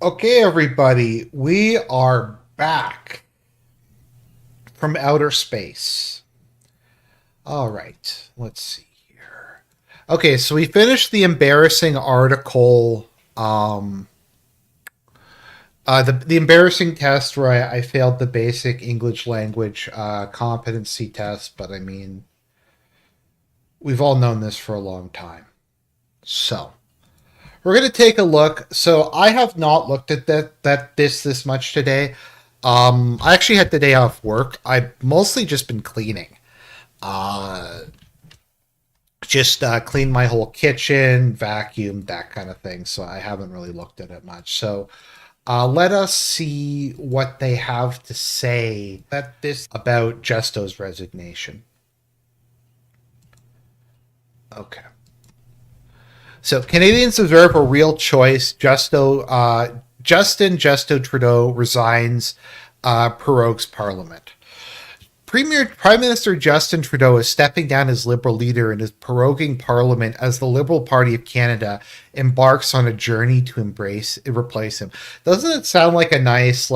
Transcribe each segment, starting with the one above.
Okay, everybody, we are back from outer space. All right, let's see here. Okay, so we finished the embarrassing article, the embarrassing test where I failed the basic English language competency test, but I mean, we've all known this for a long time. So, we're going to take a look. So I have not looked at this much today. I actually had the day off work. I've mostly just been cleaning. Uh, just cleaned my whole kitchen, vacuumed, that kind of thing. So I haven't really looked at it much. So let us see what they have to say about Justo's resignation. Okay. So Canadians deserve a real choice. Justin Justo Trudeau resigns, prorogues Parliament. Prime Minister Justin Trudeau is stepping down as Liberal leader and is proroguing Parliament as the Liberal Party of Canada embarks on a journey to replace him. Doesn't it sound like a nice,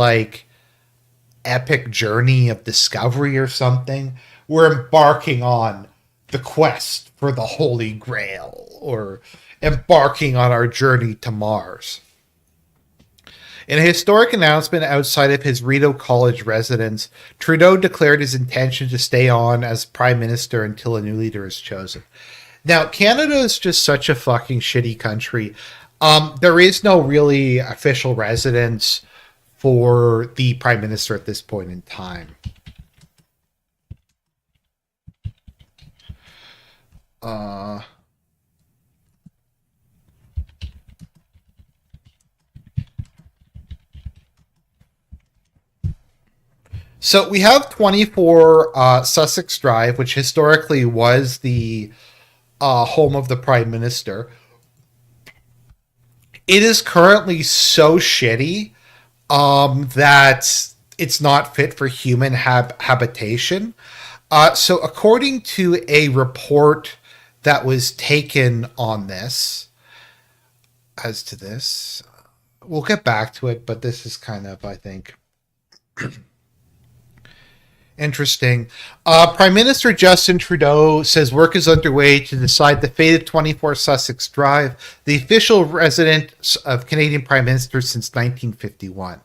epic journey of discovery or something? We're embarking on the quest for the Holy Grail, or embarking on our journey to Mars. In a historic announcement outside of his Rideau College residence, Trudeau declared his intention to stay on as Prime Minister until a new leader is chosen. Now, Canada is just such a fucking shitty country. There is no really official residence for the Prime Minister at this point in time. Uh, So we have 24 Sussex Drive, which historically was the home of the Prime Minister. It is currently so shitty that it's not fit for human habitation. So, according to a report that was taken on this, as to this, we'll get back to it, but this is kind of, I think, interesting. Prime Minister Justin Trudeau says work is underway to decide the fate of 24 Sussex Drive, the official residence of Canadian Prime Minister since 1951.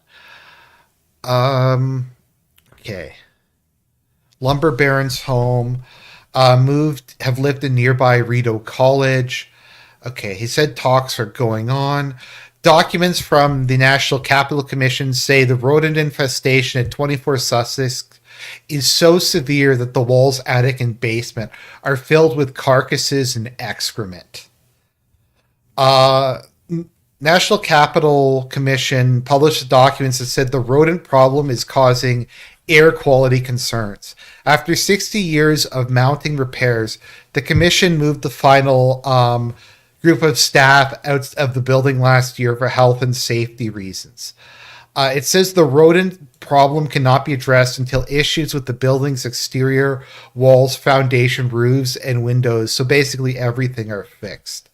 Okay. Lumber Baron's home. Have lived in nearby Rideau College. Okay, he said talks are going on. Documents from the National Capital Commission say the rodent infestation at 24 Sussex is so severe that the walls, attic, and basement are filled with carcasses and excrement. Uh, National Capital Commission published documents that said the rodent problem is causing air quality concerns. After 60 years of mounting repairs, the commission moved the final group of staff out of the building last year for health and safety reasons. It says the rodent problem cannot be addressed until issues with the building's exterior walls, foundation, roofs, and windows, so basically everything, are fixed.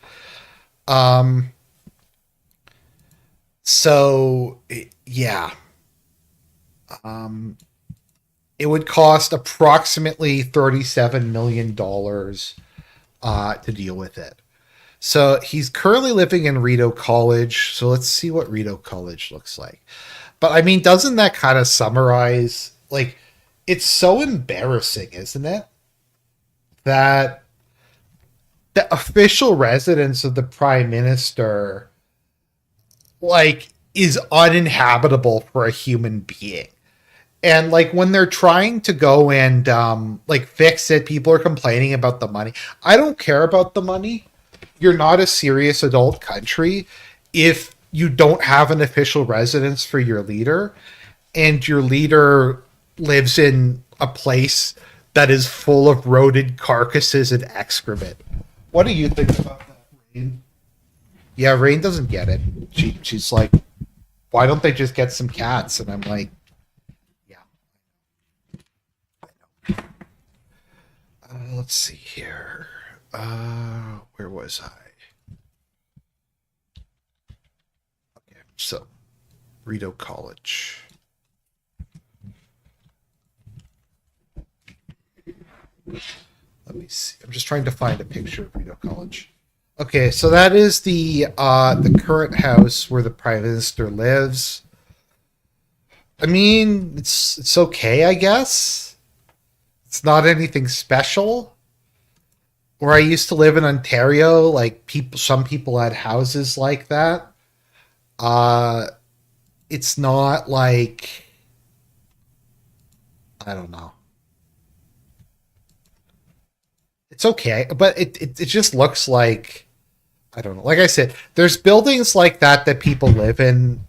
So, yeah. It would cost approximately $37 million to deal with it. So he's currently living in Rideau College. So let's see what Rideau College looks like. But I mean, doesn't that kind of summarize? Like, it's so embarrassing, isn't it? That the official residence of the Prime Minister, is uninhabitable for a human being. And when they're trying to go and fix it, people are complaining about the money. I don't care about the money. You're not a serious adult country if you don't have an official residence for your leader, and your leader lives in a place that is full of rodent carcasses and excrement. What do you think about that, Rain? Yeah, Rain doesn't get it. She's like, why don't they just get some cats? And I'm like, yeah. Let's see here. Where was I? Okay, so Rideau College. Let me see. I'm just trying to find a picture of Rideau College. Okay, so that is the current house where the Prime Minister lives. I mean, it's okay, I guess. It's not anything special. Where I used to live in Ontario, like some people had houses like that. It's not like, I don't know. It's okay, but it just looks like, I don't know. Like I said, there's buildings like that people live in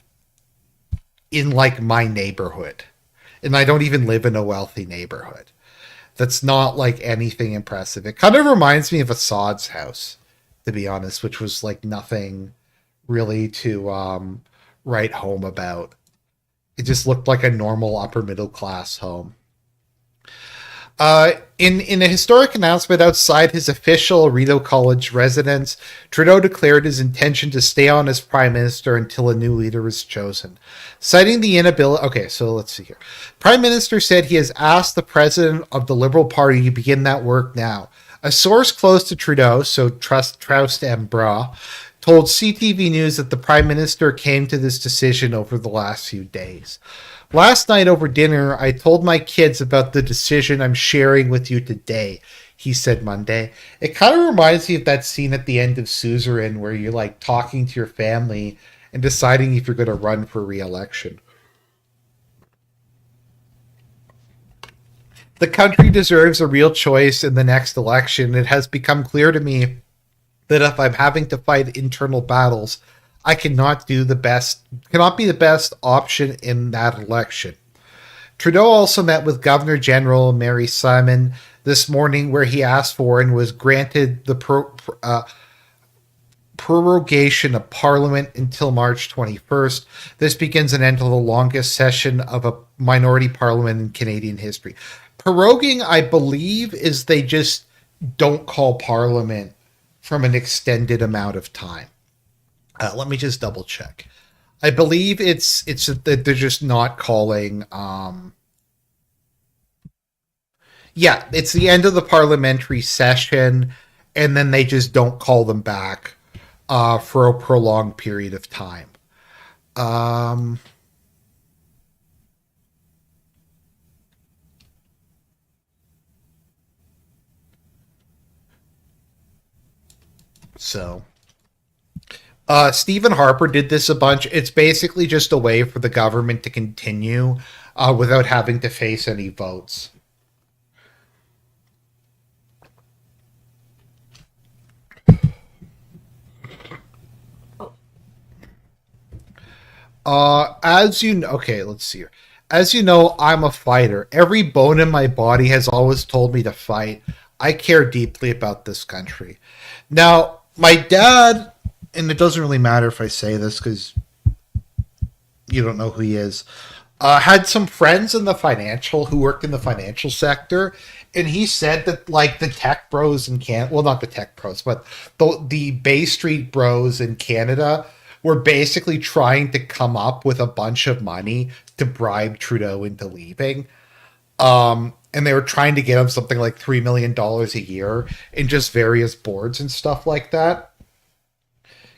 like my neighborhood, and I don't even live in a wealthy neighborhood. That's not like anything impressive. It kind of reminds me of Assad's house, to be honest, which was like nothing really to write home about. It just looked like a normal upper middle class home. In a historic announcement outside his official Rideau College residence, Trudeau declared his intention to stay on as prime minister until a new leader was chosen. Citing the inability... Okay, so let's see here. Prime Minister said he has asked the president of the Liberal Party to begin that work now. A source close to Trudeau, so Troust and Bras, told CTV News that the prime minister came to this decision over the last few days. Last night over dinner, I told my kids about the decision I'm sharing with you today, he said Monday. It kind of reminds me of that scene at the end of Suzerain where you're like talking to your family and deciding if you're going to run for re-election. The country deserves a real choice in the next election. It has become clear to me that if I'm having to fight internal battles, I cannot be the best option in that election. Trudeau also met with Governor General Mary Simon this morning, where he asked for and was granted the prorogation of Parliament until March 21st. This begins an end to the longest session of a minority parliament in Canadian history. Proroguing, I believe, is they just don't call Parliament from an extended amount of time. Let me just double check. I believe it's that they're just not calling. It's the end of the parliamentary session, and then they just don't call them back for a prolonged period of time. Stephen Harper did this a bunch. It's basically just a way for the government to continue without having to face any votes. As you know, okay, let's see here. As you know, I'm a fighter. Every bone in my body has always told me to fight. I care deeply about this country. Now, my dad, and it doesn't really matter if I say this because you don't know who he is, had some friends who worked in the financial sector, and he said that like the tech bros in Canada, well, not the tech bros, but the Bay Street bros in Canada were basically trying to come up with a bunch of money to bribe Trudeau into leaving. And they were trying to get him something like $3 million a year in just various boards and stuff like that.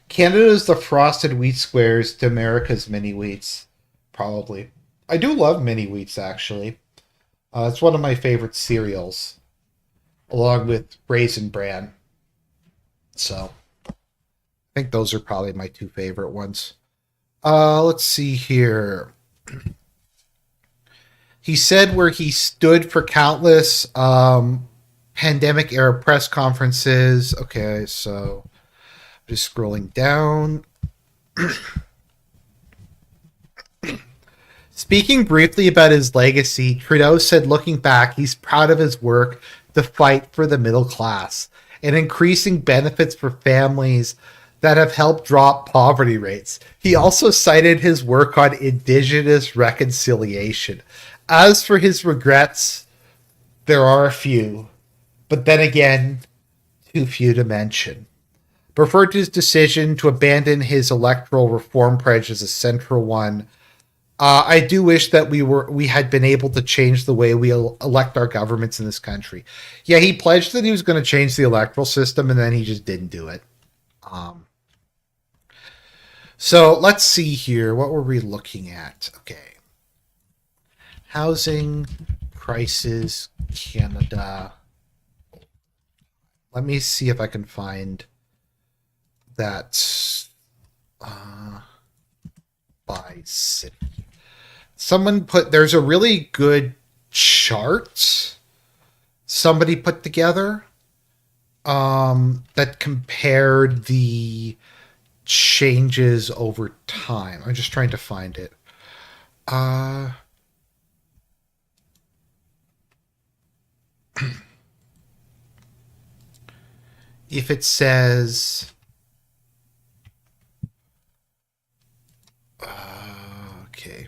Canada is the frosted wheat squares to America's mini wheats, probably. I do love mini wheats, actually. It's one of my favorite cereals, along with Raisin Bran. So, I think those are probably my two favorite ones. Let's see here. He said where he stood for countless pandemic-era press conferences. Okay, so just scrolling down. Speaking briefly about his legacy, Trudeau said looking back, he's proud of his work to fight for the middle class and increasing benefits for families that have helped drop poverty rates. He also cited his work on Indigenous reconciliation. As for his regrets, there are a few, but then again, too few to mention. Referred to his decision to abandon his electoral reform pledge as a central one I do wish that we had been able to change the way we elect our governments in this country. Yeah, he pledged that he was going to change the electoral system, and then he just didn't do it. Um, so let's see here. What were we looking at? Okay, housing prices, Canada. Let me see if I can find that by city. Someone put there's a really good chart somebody put together that compared the changes over time. I'm just trying to find it. Uh, if it says okay.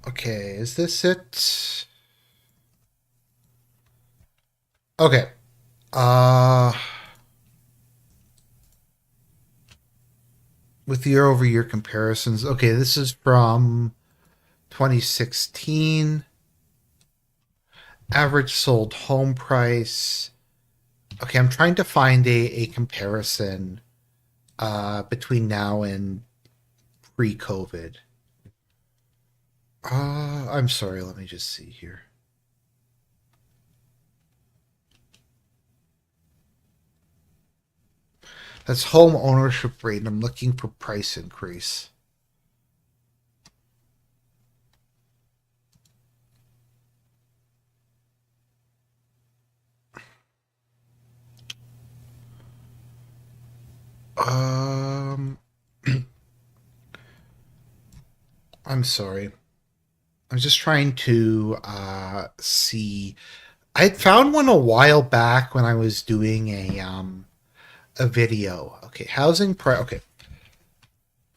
Okay, is this it? Okay. Uh with year over year comparisons. Okay, this is from 2016. Average sold home price. Okay, I'm trying to find a comparison between now and pre-COVID. I'm sorry, let me just see here. That's home ownership rate, and I'm looking for price increase. Um, I'm sorry. I'm just trying to see. I had found one a while back when I was doing a video. Okay, housing price. Okay,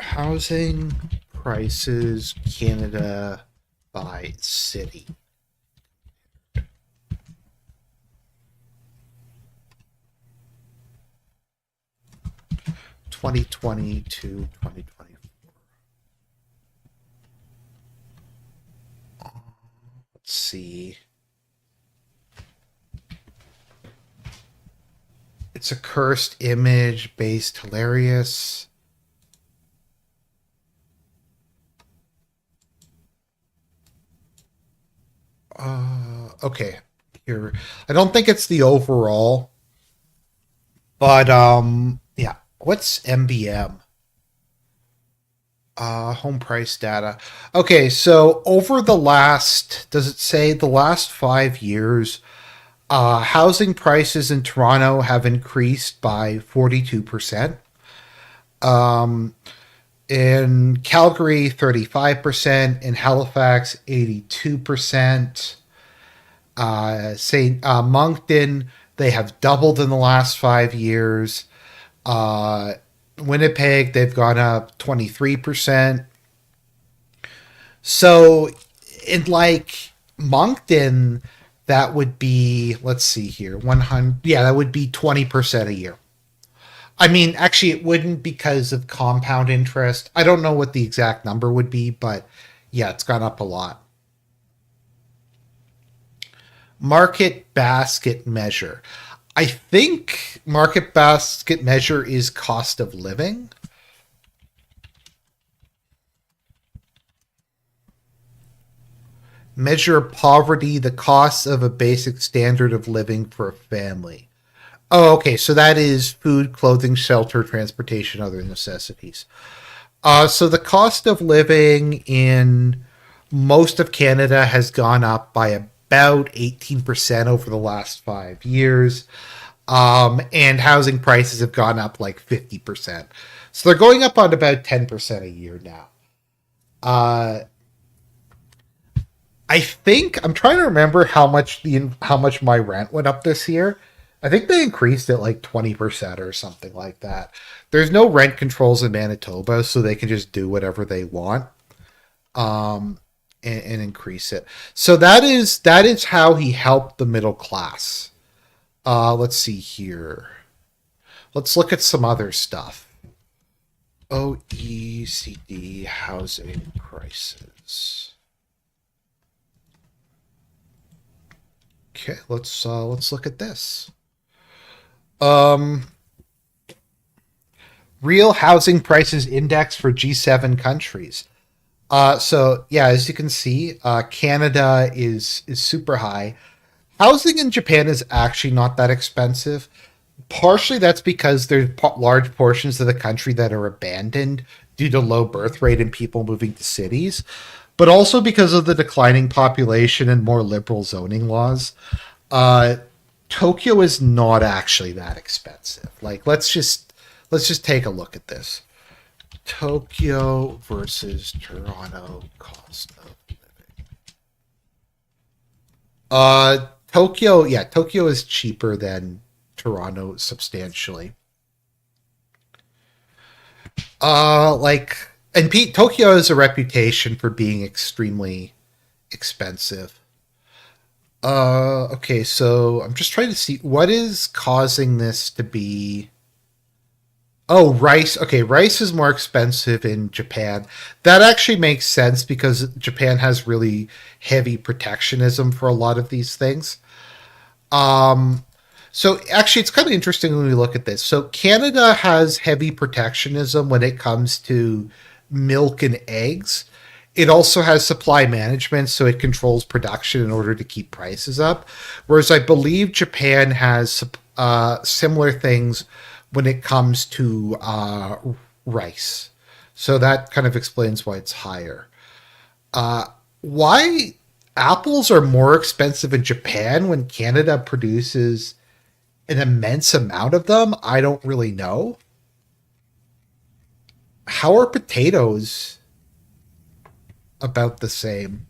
housing prices Canada by city. 2020 to 2024. Let's see. It's a cursed image based hilarious. Okay. Here. I don't think it's the overall, but yeah. What's MBM? Home price data. Okay, so over the last, does it say the last 5 years, housing prices in Toronto have increased by 42%. In Calgary, 35%. In Halifax, 82%. St. Moncton, they have doubled in the last 5 years. Uh, Winnipeg, they've gone up 23%. So in like Moncton, that would be, let's see here, 100. Yeah, that would be 20% a year. I mean, actually, it wouldn't because of compound interest. I don't know what the exact number would be, but yeah, it's gone up a lot. Market basket measure. I think market basket measure is cost of living. Measure poverty, the cost of a basic standard of living for a family. Oh, okay. So that is food, clothing, shelter, transportation, other necessities. So the cost of living in most of Canada has gone up by about 18% over the last 5 years. And housing prices have gone up like 50%. So they're going up on about 10% a year now. Uh, I think I'm trying to remember how much my rent went up this year. I think they increased it like 20% or something like that. There's no rent controls in Manitoba, so they can just do whatever they want, um, and increase it. So that is how he helped the middle class. Let's see here. Let's look at some other stuff. OECD housing prices. Okay, let's look at this. Um, Real housing prices index for G7 countries. So yeah, as you can see, Canada is super high. Housing in Japan is actually not that expensive. Partially that's because there's large portions of the country that are abandoned due to low birth rate and people moving to cities, but also because of the declining population and more liberal zoning laws. Uh, Tokyo is not actually that expensive. Like let's just take a look at this. Tokyo versus Toronto cost of Tokyo, yeah, Tokyo is cheaper than Toronto substantially. Like, and Pete, Tokyo has a reputation for being extremely expensive. Okay, so I'm just trying to see what is causing this to be. Oh, rice. Okay, rice is more expensive in Japan. That actually makes sense because Japan has really heavy protectionism for a lot of these things. Um, so actually, it's kind of interesting when we look at this. So Canada has heavy protectionism when it comes to milk and eggs. It also has supply management, so it controls production in order to keep prices up. Whereas I believe Japan has similar things when it comes to rice. So that kind of explains why it's higher. Why apples are more expensive in Japan when Canada produces an immense amount of them, I don't really know. How are potatoes about the same?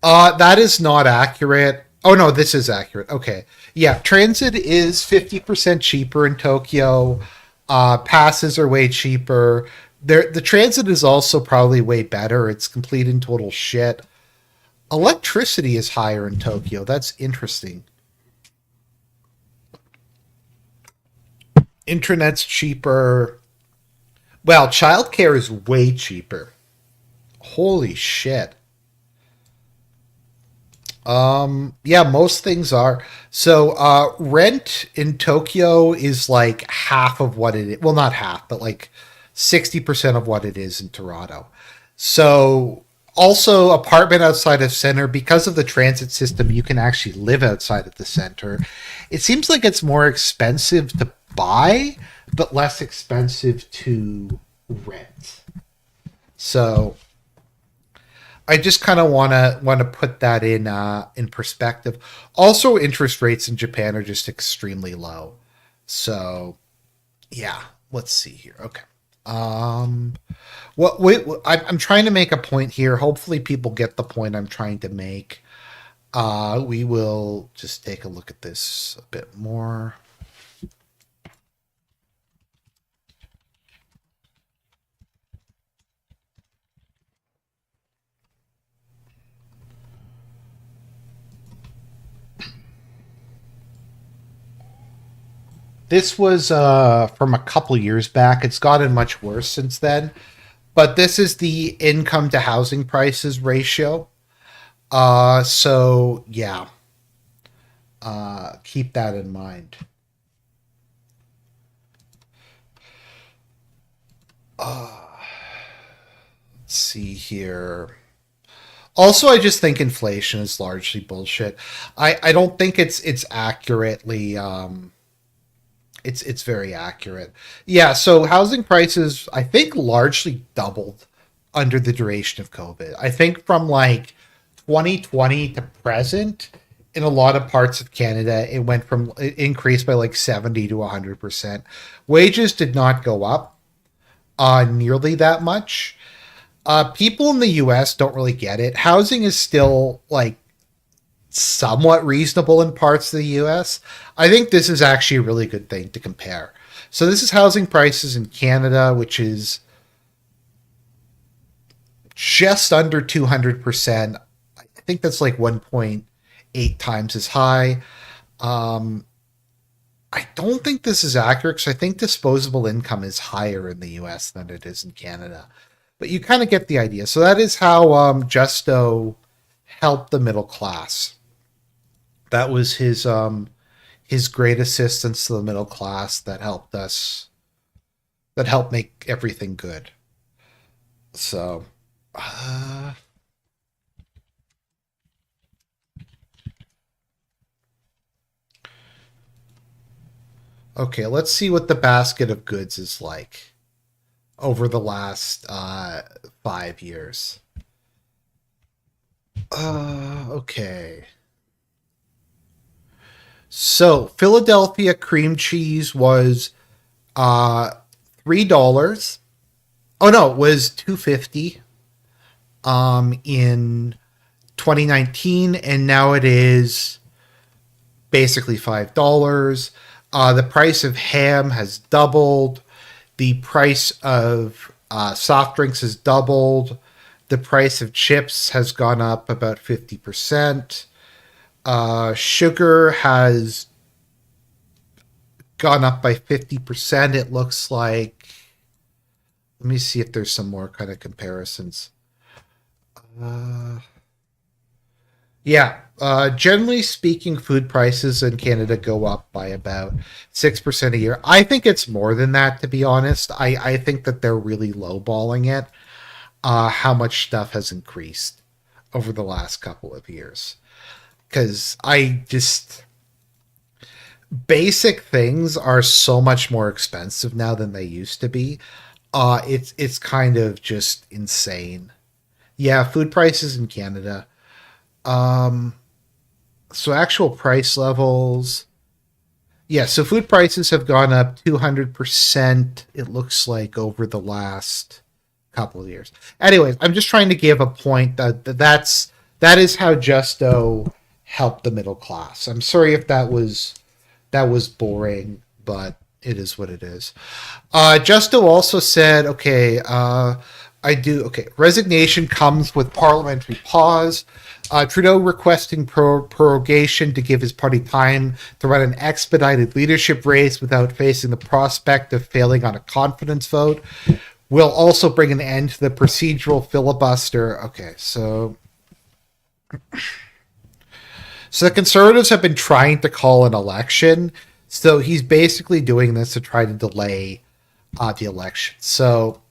That is not accurate. Oh no, this is accurate. Okay. Yeah, transit is 50% cheaper in Tokyo. Passes are way cheaper. The transit is also probably way better. It's complete and total shit. Electricity is higher in Tokyo. That's interesting. Internet's cheaper. Well, childcare is way cheaper. Holy shit. Yeah, most things are. So, rent in Tokyo is like half of what it is. Well, not half, but like 60% of what it is in Toronto. So, also apartment outside of center because of the transit system, you can actually live outside of the center. It seems like it's more expensive to buy, but less expensive to rent. So, I just kind of want to put that in perspective. Also, interest rates in Japan are just extremely low. So yeah, let's see here. Okay. Um, I'm trying to make a point here. Hopefully, people get the point I'm trying to make. We will just take a look at this a bit more. This was from a couple years back. It's gotten much worse since then. But this is the income to housing prices ratio. So yeah, keep that in mind. Let's see here. Also, I just think inflation is largely bullshit. I don't think it's accurately it's very accurate. Yeah, so housing prices I think largely doubled under the duration of COVID. I think from like 2020 to present in a lot of parts of Canada it increased by like 70 to 100%. Wages did not go up nearly that much. People in the US don't really get it. Housing is still like somewhat reasonable in parts of the US, I think this is actually a really good thing to compare. So this is housing prices in Canada, which is just under 200%. I think that's like 1.8 times as high. Um, I don't think this is accurate because I think disposable income is higher in the US than it is in Canada. But you kind of get the idea. So that is how Justo helped the middle class. That was his great assistance to the middle class that helped us, that helped make everything good. So, uh, okay, let's see what the basket of goods is like over the last 5 years. Okay. So Philadelphia cream cheese was uh $3. Oh no, it was 250 in 2019, and now it is basically $5. The price of ham has doubled. The price of soft drinks has doubled. The price of chips has gone up about 50%. Sugar has gone up by 50%, it looks like. Let me see if there's some more kind of comparisons. Uh, yeah, generally speaking, food prices in Canada go up by about 6% a year. I think it's more than that, to be honest. I think that they're really lowballing it, how much stuff has increased over the last couple of years. Because I just, basic things are so much more expensive now than they used to be. It's kind of just insane. Yeah, food prices in Canada. Um, so actual price levels. Yeah, so food prices have gone up 200%. It looks like over the last couple of years. Anyways, I'm just trying to give a point that is how Justo helped the middle class. I'm sorry if that was boring, but it is what it is. Justo also said, okay, resignation comes with parliamentary pause. Trudeau requesting prorogation to give his party time to run an expedited leadership race without facing the prospect of failing on a confidence vote will also bring an end to the procedural filibuster. Okay, so the Conservatives have been trying to call an election. So he's basically doing this to try to delay the election. So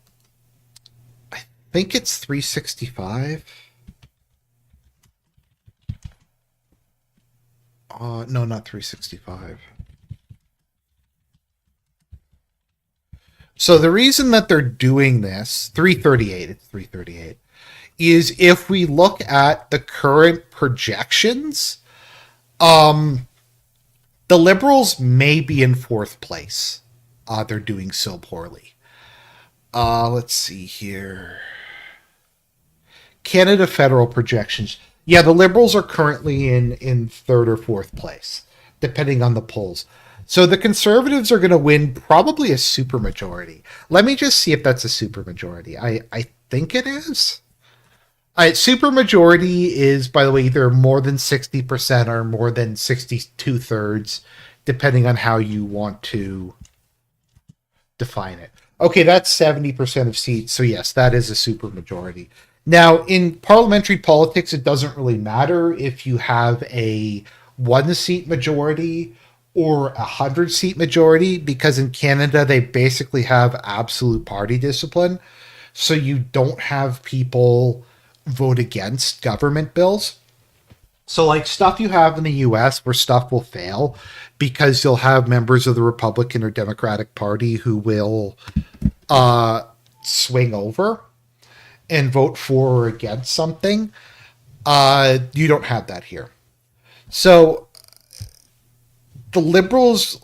I think it's 365. No, not 365. So the reason that they're doing this, 338, it's 338, is if we look at the current projections, um, the Liberals may be in fourth place. They're doing so poorly. Let's see here. Canada federal projections. Yeah, the Liberals are currently in third or fourth place, depending on the polls. So the Conservatives are going to win probably a supermajority. Let me just see if that's a supermajority. I think it is. Supermajority is, by the way, either more than 60% or more than 62 thirds, depending on how you want to define it. Okay, that's 70% of seats. So yes, that is a supermajority. Now, in parliamentary politics, it doesn't really matter if you have a 1 seat majority or 100 seat majority, because in Canada, they basically have absolute party discipline. So you don't have people vote against government bills. So, like stuff you have in the US where stuff will fail because you'll have members of the Republican or Democratic Party who will swing over and vote for or against something. You don't have that here. So, the Liberals,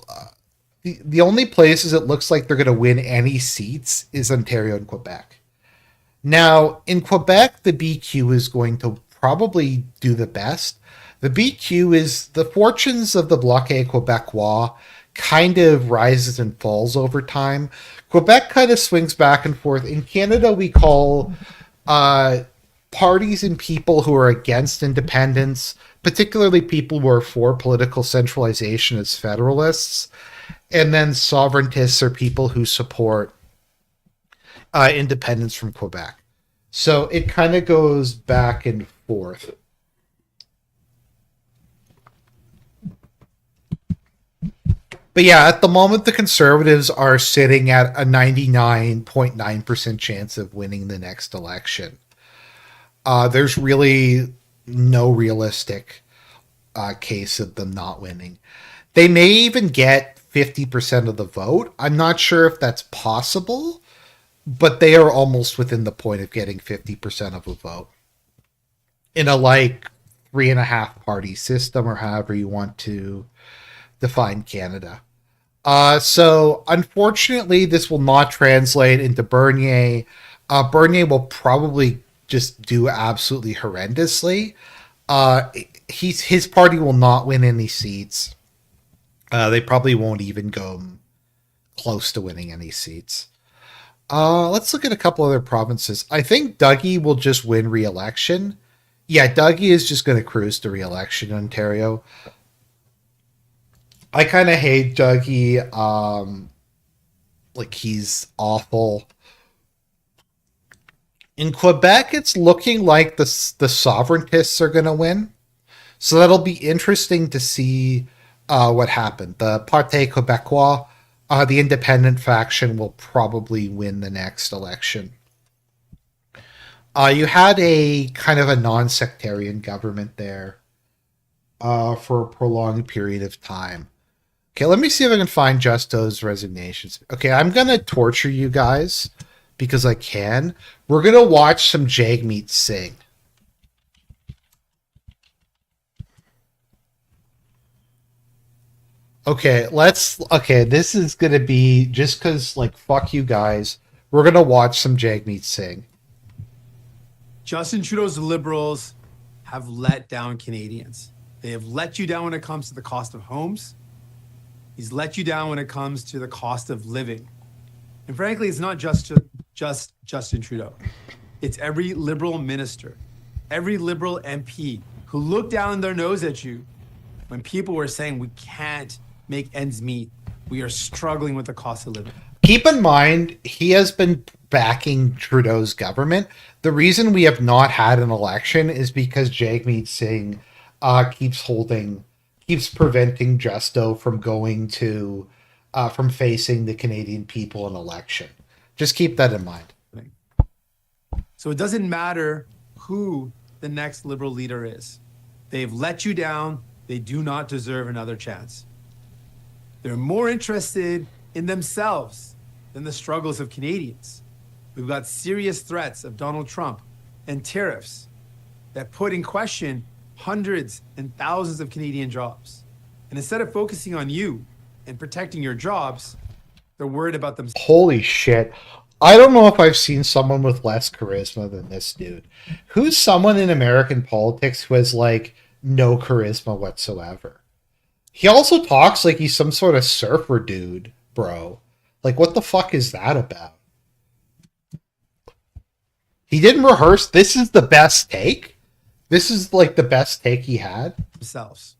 the only places it looks like they're going to win any seats is Ontario and Quebec. Now, in Quebec, the BQ is going to probably do the best. The BQ is the fortunes of the Bloc Québécois kind of rises and falls over time. Quebec kind of swings back and forth. In Canada, we call parties and people who are against independence, particularly people who are for political centralization, as federalists. And then sovereigntists are people who support independence from Quebec. So it kind of goes back and forth. But yeah, at the moment, the Conservatives are sitting at a 99.9% chance of winning the next election. There's really no realistic case of them not winning. They may even get 50% of the vote. I'm not sure if that's possible, but they are almost within the point of getting 50% of a vote in a like 3.5 party system, or however you want to define Canada. So unfortunately, this will not translate into Bernier. Bernier will probably just do absolutely horrendously. His party will not win any seats. They probably won't even go close to winning any seats. Let's look at a couple other provinces. I think Dougie will just win re-election. Yeah, Dougie is just going to cruise to re-election in Ontario. I kind of hate Dougie. Like, he's awful. In Quebec, it's looking like the sovereigntists are going to win. So that'll be interesting to see what happened. The Parti Québécois, the independent faction, will probably win the next election. You had a kind of a non-sectarian government there for a prolonged period of time. Okay, let me see if I can find Justo's resignations. Okay, I'm going to torture you guys because I can. We're going to watch some Jagmeet Singh. Okay, this is going to be, just because, like, fuck you guys, we're going to watch some Jagmeet Singh. Justin Trudeau's Liberals have let down Canadians. They have let you down when it comes to the cost of homes. He's let you down when it comes to the cost of living. And frankly, it's not just Justin Trudeau. It's every Liberal minister, every Liberal MP who looked down their nose at you when people were saying we can't make ends meet. We are struggling with the cost of living. Keep in mind, he has been backing Trudeau's government. The reason we have not had an election is because Jagmeet Singh keeps preventing Justo from going to, from facing the Canadian people in election. Just keep that in mind. So it doesn't matter who the next Liberal leader is. They've let you down. They do not deserve another chance. They're more interested in themselves than the struggles of Canadians. We've got serious threats of Donald Trump and tariffs that put in question hundreds and thousands of Canadian jobs. And instead of focusing on you and protecting your jobs, they're worried about themselves. Holy shit. I don't know if I've seen someone with less charisma than this dude. Who's someone in American politics who has, like, no charisma whatsoever? He also talks like he's some sort of surfer dude, bro. Like, what the fuck is that about? He didn't rehearse. This is the best take? This is, like, the best take he had? Themselves.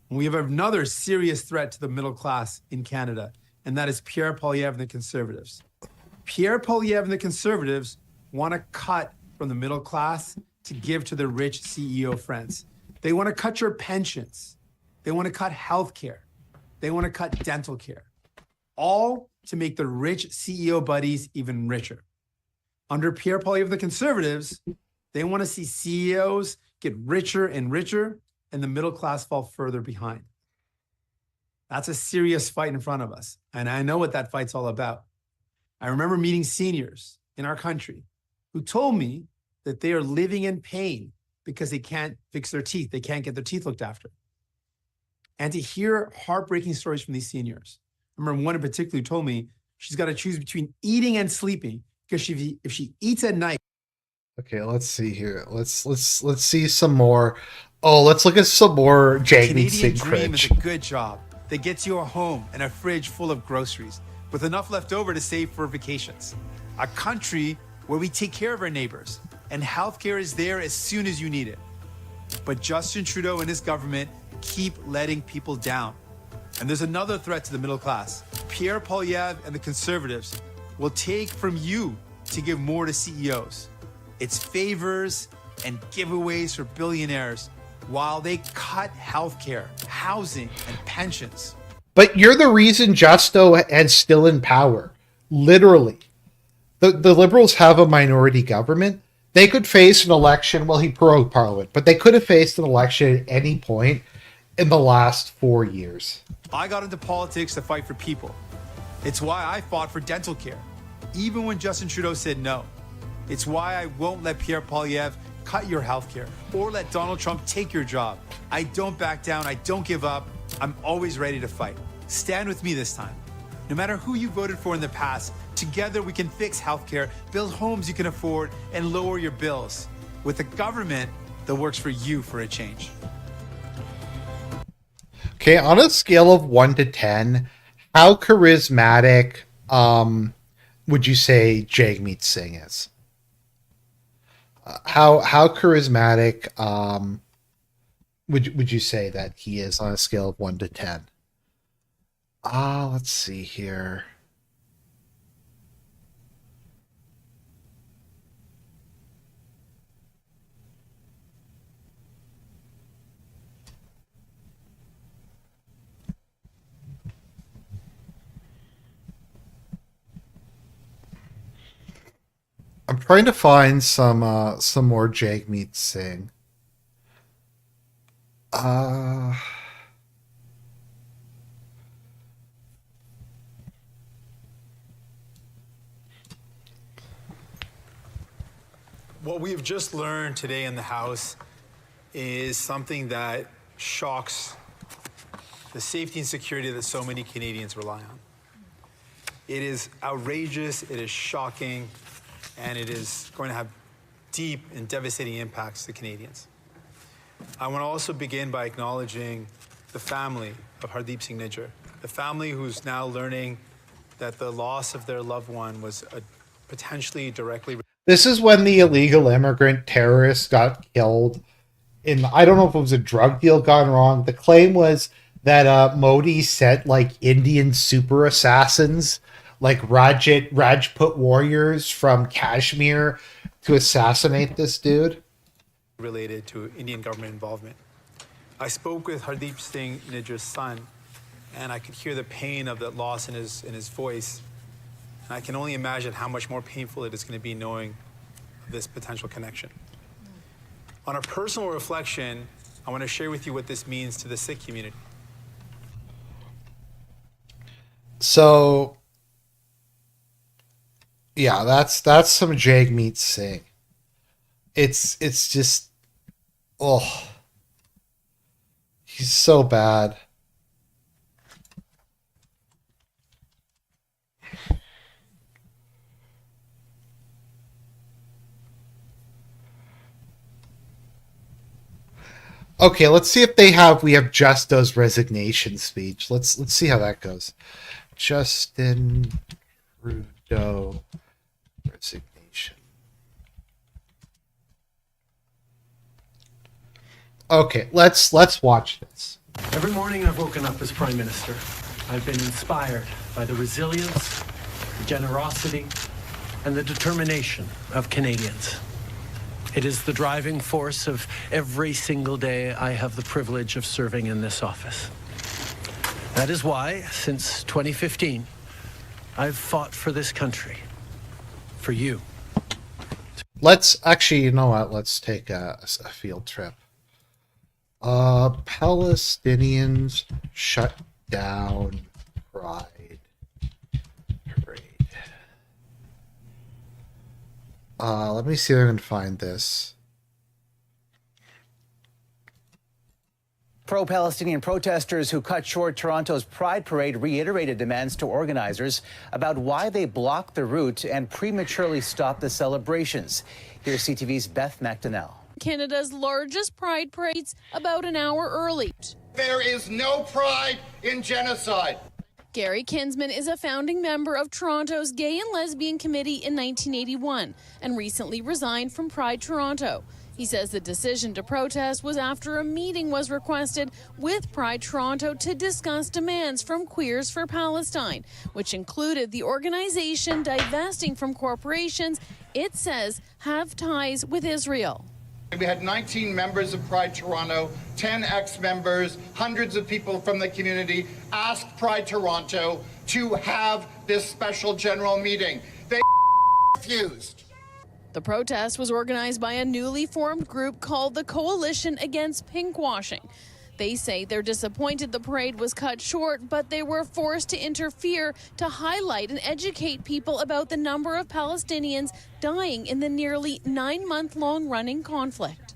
We have another serious threat to the middle class in Canada, and that is Pierre Poilievre and the Conservatives. Pierre Poilievre and the Conservatives want to cut from the middle class to give to their rich CEO friends. They want to cut your pensions. They want to cut health care. They want to cut dental care. All to make the rich CEO buddies even richer. Under Pierre Poilievre and the Conservatives, they want to see CEOs get richer and richer and the middle class fall further behind. That's a serious fight in front of us. And I know what that fight's all about. I remember meeting seniors in our country who told me that they are living in pain because they can't fix their teeth. They can't get their teeth looked after. And to hear heartbreaking stories from these seniors. I remember one in particular who told me she's got to choose between eating and sleeping because if she eats at night, Okay, let's see here. Let's see some more. Oh, let's look at some more Jagmeet Canadian Singh dream is cringe. a good job that gets you a home and a fridge full of groceries with enough left over to save for vacations. A country where we take care of our neighbors and healthcare is there as soon as you need it. But Justin Trudeau and his government keep letting people down. And there's another threat to the middle class. Pierre Poilievre and the Conservatives will take from you to give more to CEOs. It's favors and giveaways for billionaires while they cut healthcare, housing, and pensions. But you're the reason Justo is still in power. Literally. The Liberals have a minority government. They could face an election, well, he prorogued Parliament, but they could have faced an election at any point in the last 4 years. I got into politics to fight for people. It's why I fought for dental care, even when Justin Trudeau said no. It's why I won't let Pierre Poilievre cut your healthcare or let Donald Trump take your job. I don't back down. I don't give up. I'm always ready to fight. Stand with me this time. No matter who you voted for in the past, together we can fix healthcare, build homes you can afford, and lower your bills with a government that works for you for a change. Okay, on a scale of 1 to 10, how charismatic would you say Jagmeet Singh is? How charismatic would you say that he is on a scale of 1 to 10? Let's see here. I'm trying to find some more Jagmeet Singh. Uh What we've just learned today in the House is something that shocks the safety and security that so many Canadians rely on. It is outrageous, it is shocking, and it is going to have deep and devastating impacts to Canadians. I want to also begin by acknowledging the family of Hardeep Singh Nijjar, the family who's now learning that the loss of their loved one was potentially directly. This is when the illegal immigrant terrorist got killed in, I don't know if it was a drug deal gone wrong. The claim was that Modi sent like Indian super assassins, like Rajput warriors from Kashmir to assassinate this dude. Related to Indian government involvement. I spoke with Hardeep Singh Nijjar's son, and I could hear the pain of that loss in his voice. And I can only imagine how much more painful it is going to be knowing this potential connection. On a personal reflection, I want to share with you what this means to the Sikh community. So, yeah, that's some Jagmeet Singh. It's just, oh, he's so bad. Okay, let's see if we have Justo's resignation speech. Let's see how that goes. Justin Trudeau resignation. Okay, let's watch this. Every morning I've woken up as Prime Minister. I've been inspired by the resilience, the generosity, and the determination of Canadians. It is the driving force of every single day I have the privilege of serving in this office. That is why, since 2015, I've fought for this country, for you. Let's actually, you know what? Let's take a field trip. Palestinians shut down Pride parade. Let me see if I can find this. Pro-Palestinian protesters who cut short Toronto's Pride Parade reiterated demands to organizers about why they blocked the route and prematurely stopped the celebrations. Here's CTV's Beth McDonnell. Canada's largest Pride parades about an hour early. There is no pride in genocide. Gary Kinsman is a founding member of Toronto's Gay and Lesbian Committee in 1981 and recently resigned from Pride Toronto. He says the decision to protest was after a meeting was requested with Pride Toronto to discuss demands from Queers for Palestine, which included the organization divesting from corporations it says have ties with Israel. We had 19 members of Pride Toronto, 10 ex-members, hundreds of people from the community ask Pride Toronto to have this special general meeting. They refused. The protest was organized by a newly formed group called the Coalition Against Pinkwashing. They say they're disappointed the parade was cut short, but they were forced to interfere to highlight and educate people about the number of Palestinians dying in the nearly 9-month-long running conflict.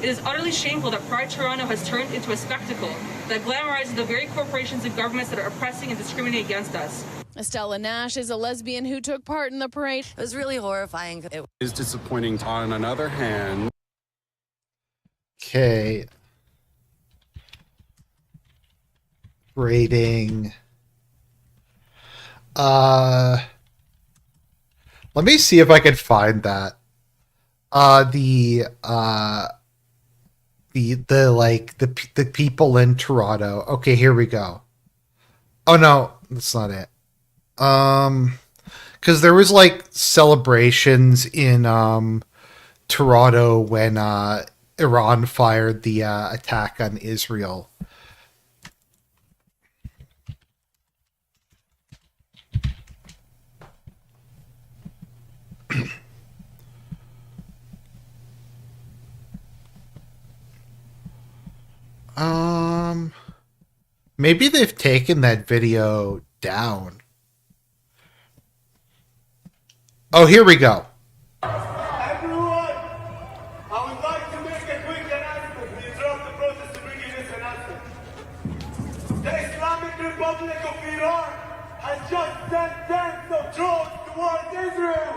It is utterly shameful that Pride Toronto has turned into a spectacle that glamorizes the very corporations and governments that are oppressing and discriminating against us. Estella Nash is a lesbian who took part in the parade. It was really horrifying. It is disappointing. On another hand, Okay. Rating. Let me see if I can find that. The people in Toronto. Okay, here we go. Oh no, that's not it. Because there was like celebrations in Toronto when Iran fired the attack on Israel. Maybe they've taken that video down. Oh, here we go. Everyone, I would like to make a quick announcement. We interrupt the process to bring you this announcement. The Islamic Republic of Iran has just sent tens of drones towards Israel.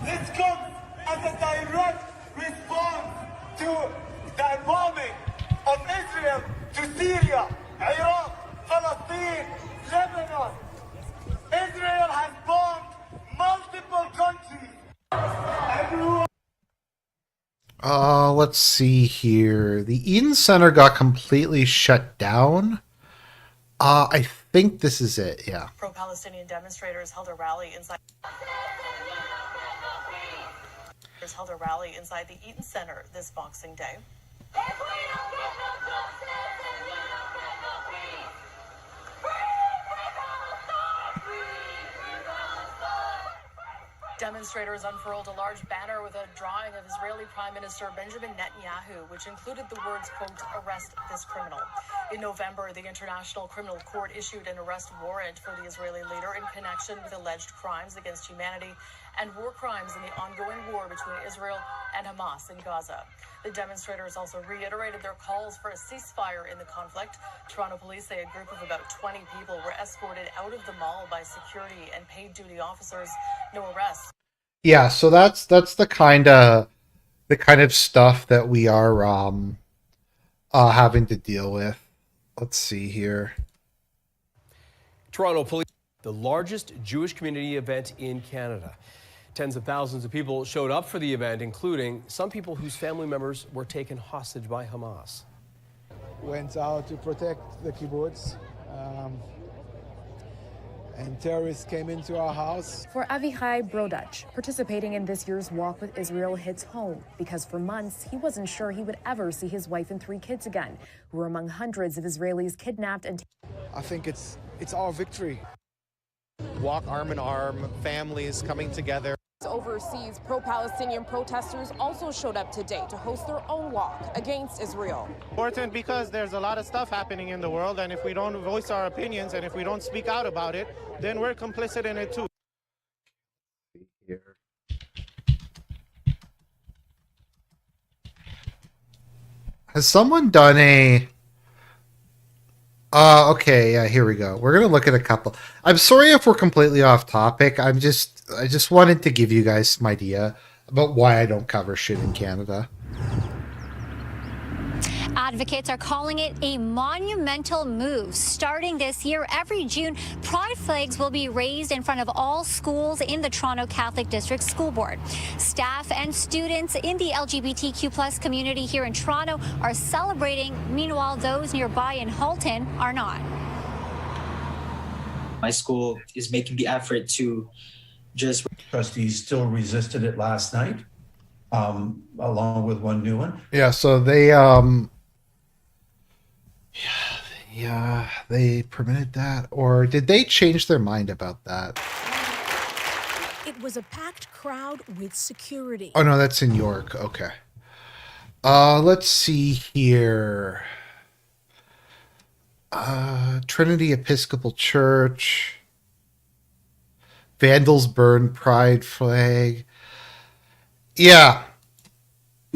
This comes as a direct response to the bombing of Israel to Syria, Iraq, Palestine, Lebanon. Israel has bombed multiple countries. Everyone. Let's see here. The Eden Center got completely shut down. I think this is it, yeah. Pro-Palestinian demonstrators held a rally inside the Eaton Center this Boxing Day. Demonstrators unfurled a large banner with a drawing of Israeli Prime Minister Benjamin Netanyahu, which included the words, quote, "Arrest this criminal." In November, the International Criminal Court issued an arrest warrant for the Israeli leader in connection with alleged crimes against humanity and war crimes in the ongoing war between Israel and Hamas in Gaza. The demonstrators also reiterated their calls for a ceasefire in the conflict. Toronto police say a group of about 20 people were escorted out of the mall by security and paid duty officers. No arrests. Yeah, so that's the kind of stuff that we are having to deal with. Let's see here. Toronto police, the largest Jewish community event in Canada. Tens of thousands of people showed up for the event, including some people whose family members were taken hostage by Hamas. Went out to protect the kibbutz, and terrorists came into our house. For Avichai Brodach, participating in this year's Walk with Israel hits home because for months he wasn't sure he would ever see his wife and 3 kids again, who were among hundreds of Israelis kidnapped and I think it's our victory. Walk arm in arm, families coming together. Overseas, pro-Palestinian protesters also showed up today to host their own walk against Israel. Important because there's a lot of stuff happening in the world, and if we don't voice our opinions and if we don't speak out about it, then we're complicit in it too. Has someone done a... okay, yeah, here we go. We're going to look at a couple. I'm sorry if we're completely off topic. I just wanted to give you guys some idea about why I don't cover shit in Canada. Advocates are calling it a monumental move. Starting this year, every June, pride flags will be raised in front of all schools in the Toronto Catholic District School Board. Staff and students in the LGBTQ+ community here in Toronto are celebrating. Meanwhile, those nearby in Halton are not. My school is making the effort to just... Trustees still resisted it last night, along with one new one. Yeah, so they they permitted that, or did they change their mind about that? It was a packed crowd with security. Oh no, that's in York. Okay. Let's see here. Trinity Episcopal Church. Vandals burn pride flag. Yeah.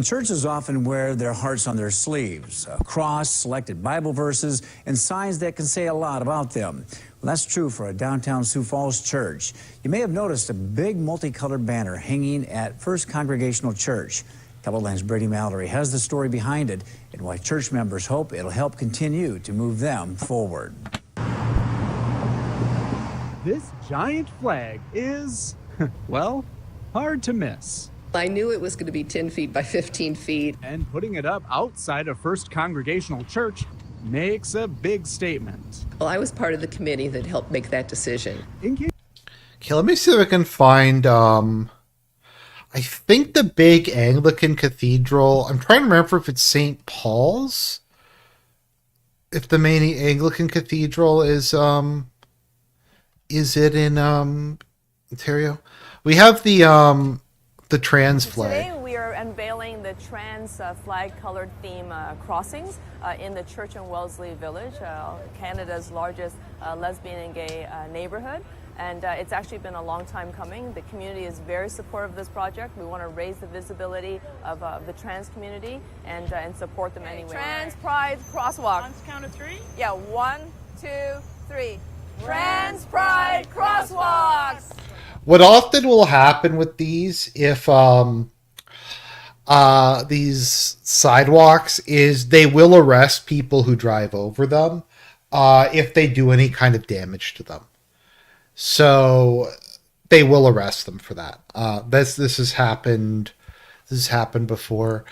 Churches often wear their hearts on their sleeves, a cross, selected Bible verses, and signs that can say a lot about them. Well, that's true for a downtown Sioux Falls church. You may have noticed a big multicolored banner hanging at First Congregational Church. Teleland's Brady Mallory has the story behind it and why church members hope it'll help continue to move them forward. This giant flag is, well, hard to miss. I knew it was going to be 10 feet by 15 feet. And putting it up outside of First Congregational Church makes a big statement. Well, I was part of the committee that helped make that decision. Okay, let me see if I can find, I think the big Anglican cathedral, I'm trying to remember if it's St. Paul's, if the main Anglican cathedral is it in, Ontario? We have the trans flag. Today we are unveiling the trans flag-colored theme crossings in the Church in Wellesley Village, Canada's largest lesbian and gay neighborhood. And it's actually been a long time coming. The community is very supportive of this project. We want to raise the visibility of the trans community and support them anyway. Trans Pride Crosswalk. On the count of three? Yeah, 1, 2, 3. Trans Pride Crosswalks! What often will happen with these, if these sidewalks, is they will arrest people who drive over them if they do any kind of damage to them. So they will arrest them for that. This has happened. This has happened before.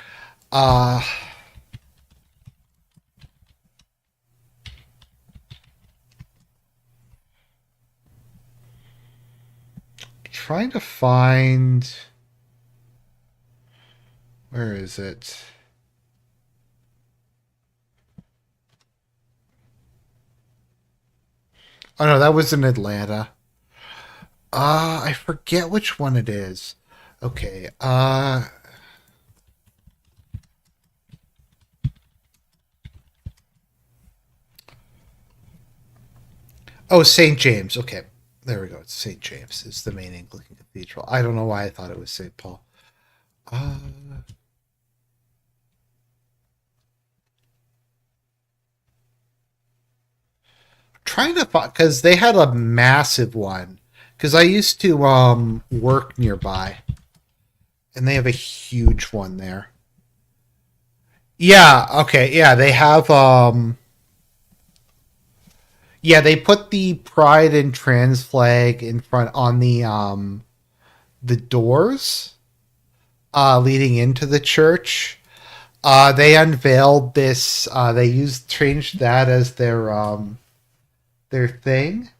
Trying to find, where is it? Oh no, that was in Atlanta. I forget which one it is. Okay. Oh, St. James. Okay. There we go. It's St. James. It's the main Anglican cathedral. I don't know why I thought it was St. Paul. Trying to find, because they had a massive one. Because I used to work nearby, and they have a huge one there. Yeah. Okay. Yeah, they have. Yeah, they put the pride and trans flag in front on the doors leading into the church. They unveiled this. They changed that as their thing.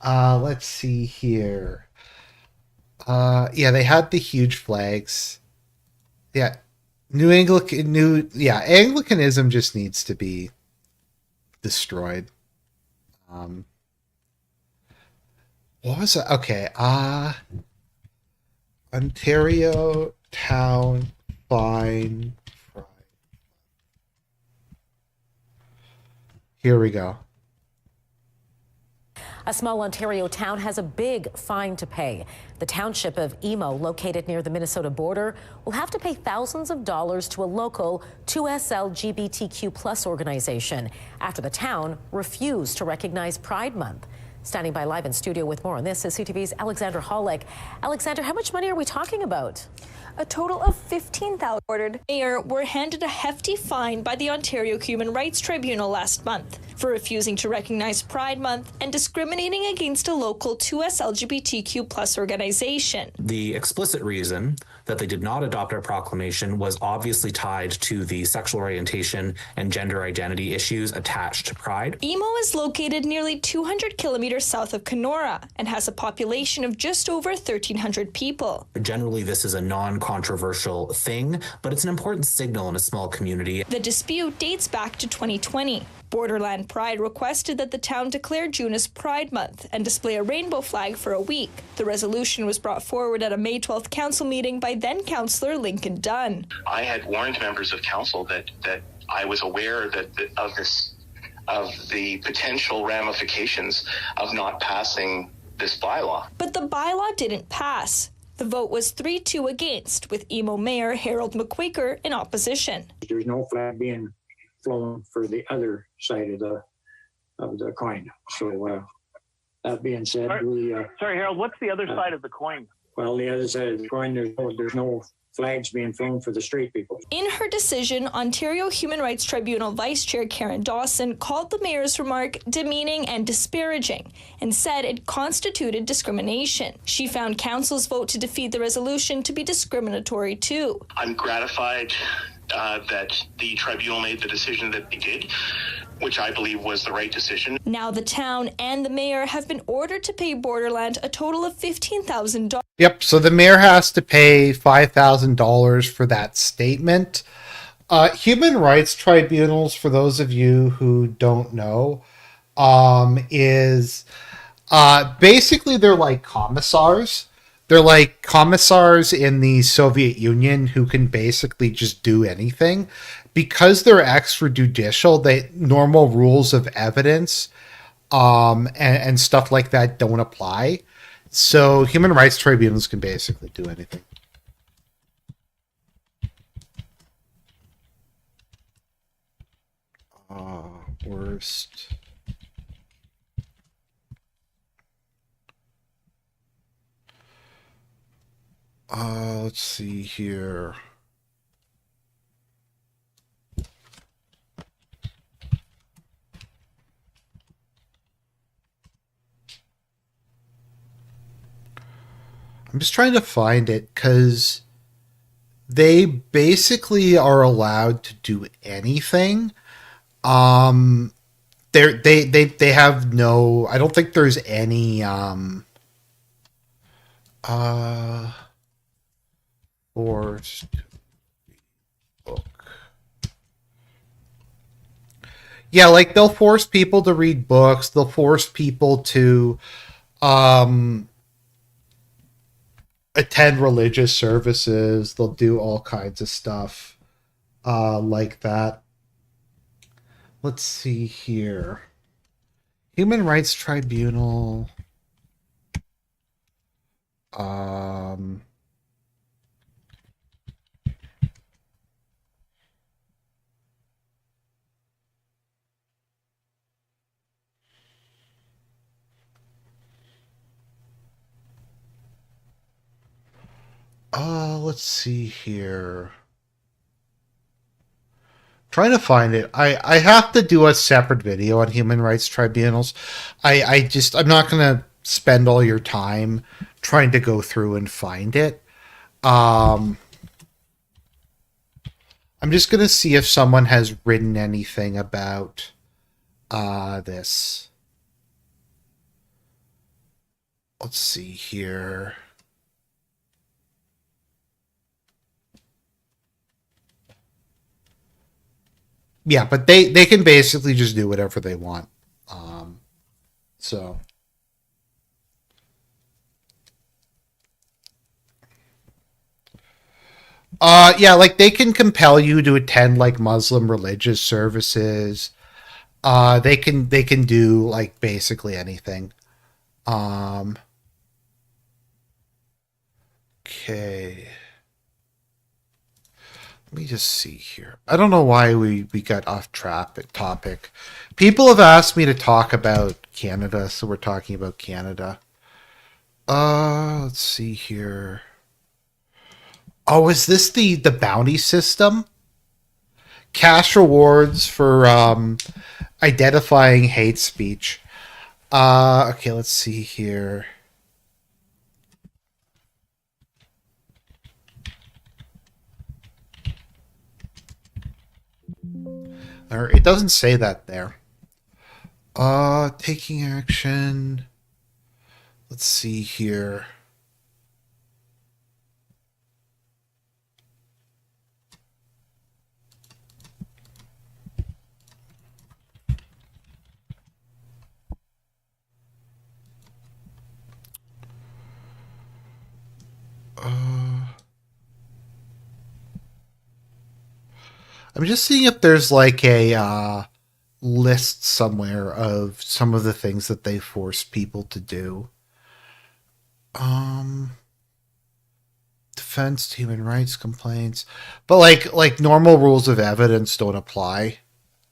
Let's see here. Yeah, they had the huge flags. Yeah, Anglicanism just needs to be destroyed. What was it? Okay. Ontario town fine. Here we go. A small Ontario town has a big fine to pay. The township of Emo, located near the Minnesota border, will have to pay thousands of dollars to a local 2SL LGBTQ+ organization after the town refused to recognize Pride Month. Standing by live in studio with more on this is CTV's Alexander Hollick. Alexander, how much money are we talking about? A total of $15,000 ordered. Mayor were handed a hefty fine by the Ontario Human Rights Tribunal last month for refusing to recognize Pride Month and discriminating against a local 2S LGBTQ+ organization. The explicit reason that they did not adopt our proclamation was obviously tied to the sexual orientation and gender identity issues attached to Pride. Emo is located nearly 200 kilometers south of Kenora and has a population of just over 1,300 people. Generally, this is a non-controversial thing, but it's an important signal in a small community. The dispute dates back to 2020. Borderland Pride requested that the town declare June as Pride Month and display a rainbow flag for a week. The resolution was brought forward at a May 12th council meeting by then Councillor Lincoln Dunn. I had warned members of council that I was aware of the potential ramifications of not passing this bylaw. But the bylaw didn't pass. The vote was 3-2 against, with Emo Mayor Harold McQuaker in opposition. There's no flag being flown for the other side of the coin. So that being said, sorry, Harold, what's the other side of the coin? Well, the other side of the coin, there's no flags being flown for the straight people. In her decision, Ontario Human Rights Tribunal Vice Chair Karen Dawson called the mayor's remark demeaning and disparaging and said it constituted discrimination. She found council's vote to defeat the resolution to be discriminatory too. I'm gratified that the tribunal made the decision that they did, which I believe was the right decision. Now the town and the mayor have been ordered to pay Borderland a total of $15,000. Yep, so the mayor has to pay $5,000 for that statement. Human rights tribunals, for those of you who don't know, is basically they're like commissars. They're like commissars in the Soviet Union who can basically just do anything. Because they're extrajudicial, normal rules of evidence and stuff like that don't apply. So human rights tribunals can basically do anything. Worst. Let's see here. I'm just trying to find it because they basically are allowed to do anything. They have no. I don't think there's any forced book. Yeah, like they'll force people to read books. They'll force people to attend religious services. They'll do all kinds of stuff like that. Let's see here. Human Rights Tribunal. Let's see here. Trying to find it. I have to do a separate video on human rights tribunals. I'm not going to spend all your time trying to go through and find it. I'm just going to see if someone has written anything about this. Let's see here. Yeah, but they can basically just do whatever they want. So Yeah, like they can compel you to attend like Muslim religious services. They can do like basically anything. Um, okay. Let me just see here. I don't know why we got off topic. People have asked me to talk about Canada, so we're talking about Canada. Let's see here. Oh, is this the bounty system? Cash rewards for identifying hate speech. Okay, let's see here. Or it doesn't say that there. Taking action. Let's see here. I'm just seeing if there's like a list somewhere of some of the things that they force people to do. Um, Defense, human rights complaints, but like normal rules of evidence don't apply.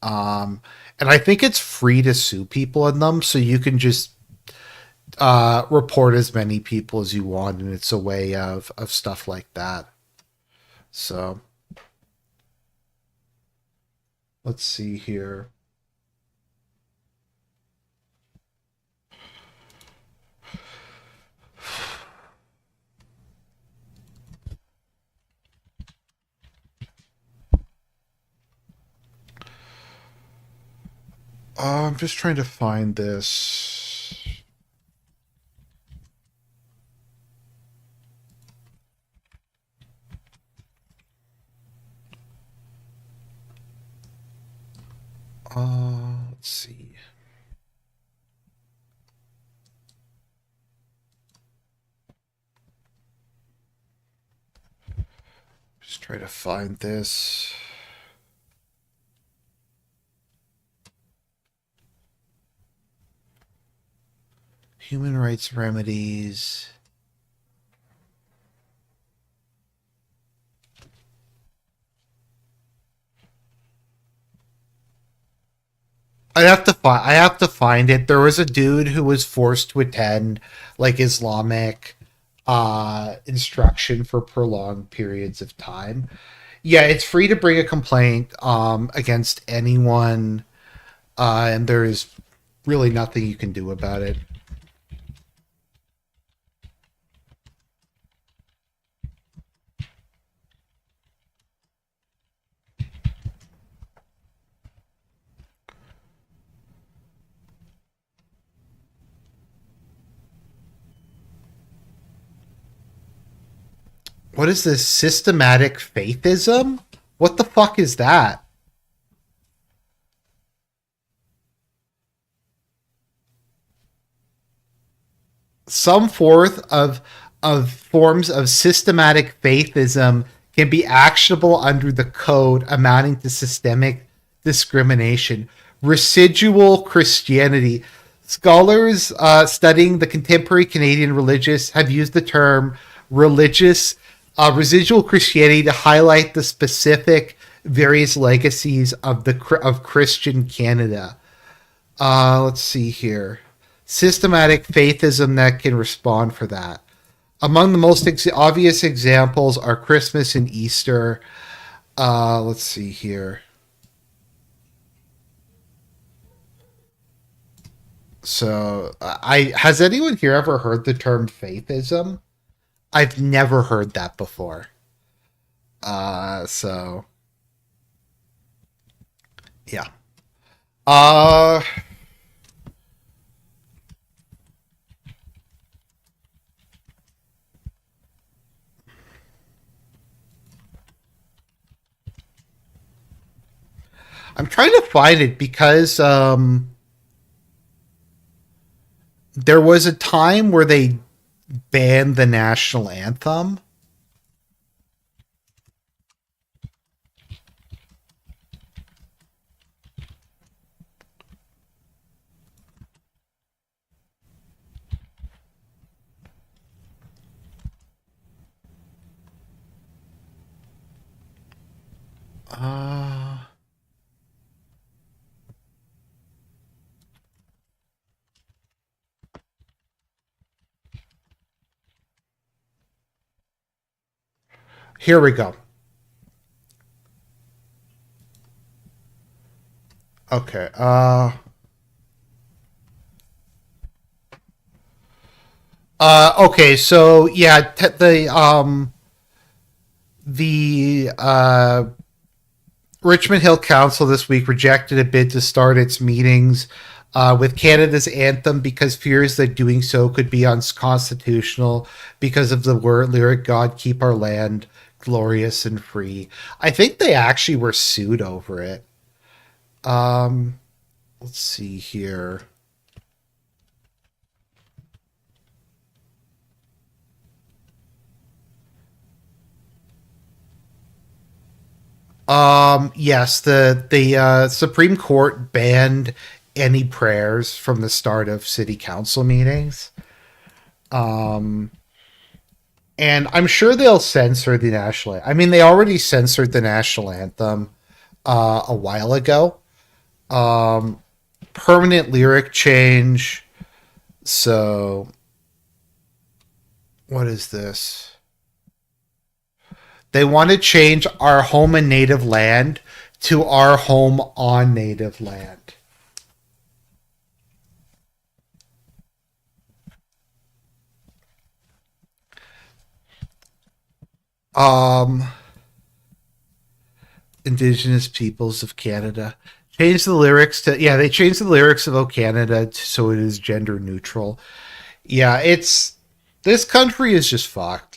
And I think it's free to sue people in them, so you can just report as many people as you want, and it's a way of stuff like that. So let's see here. I'm just trying to find this. Let's see. Just try to find this. Human rights remedies. I have to find it. There was a dude who was forced to attend like Islamic instruction for prolonged periods of time. Yeah, it's free to bring a complaint against anyone, and there is really nothing you can do about it. What is this? Systematic faithism? What the fuck is that? Some of forms of systematic faithism can be actionable under the code, amounting to systemic discrimination. Residual Christianity. Scholars studying the contemporary Canadian religious have used the term religious residual Christianity to highlight the specific various legacies of Christian Canada. Let's see here. Systematic faithism that can respond for that. Among the most obvious examples are Christmas and Easter. Let's see here. So, has anyone here ever heard the term faithism? I've never heard that before. So yeah. I'm trying to find it because there was a time where they banned the national anthem. Here we go. Okay. Okay. So yeah, the Richmond Hill Council this week rejected a bid to start its meetings with Canada's anthem because fears that doing so could be unconstitutional because of the lyric "God keep our land glorious and free." I think they actually were sued over it. Let's see here. Yes, the Supreme Court banned any prayers from the start of city council meetings. And I'm sure they'll censor the national. I mean, they already censored the national anthem a while ago. Permanent lyric change. So, what is this? They want to change "our home and native land" to "our home on native land." Indigenous peoples of Canada. Change the lyrics to, they changed the lyrics of "O Canada" so it is gender neutral. Yeah, this country is just fucked.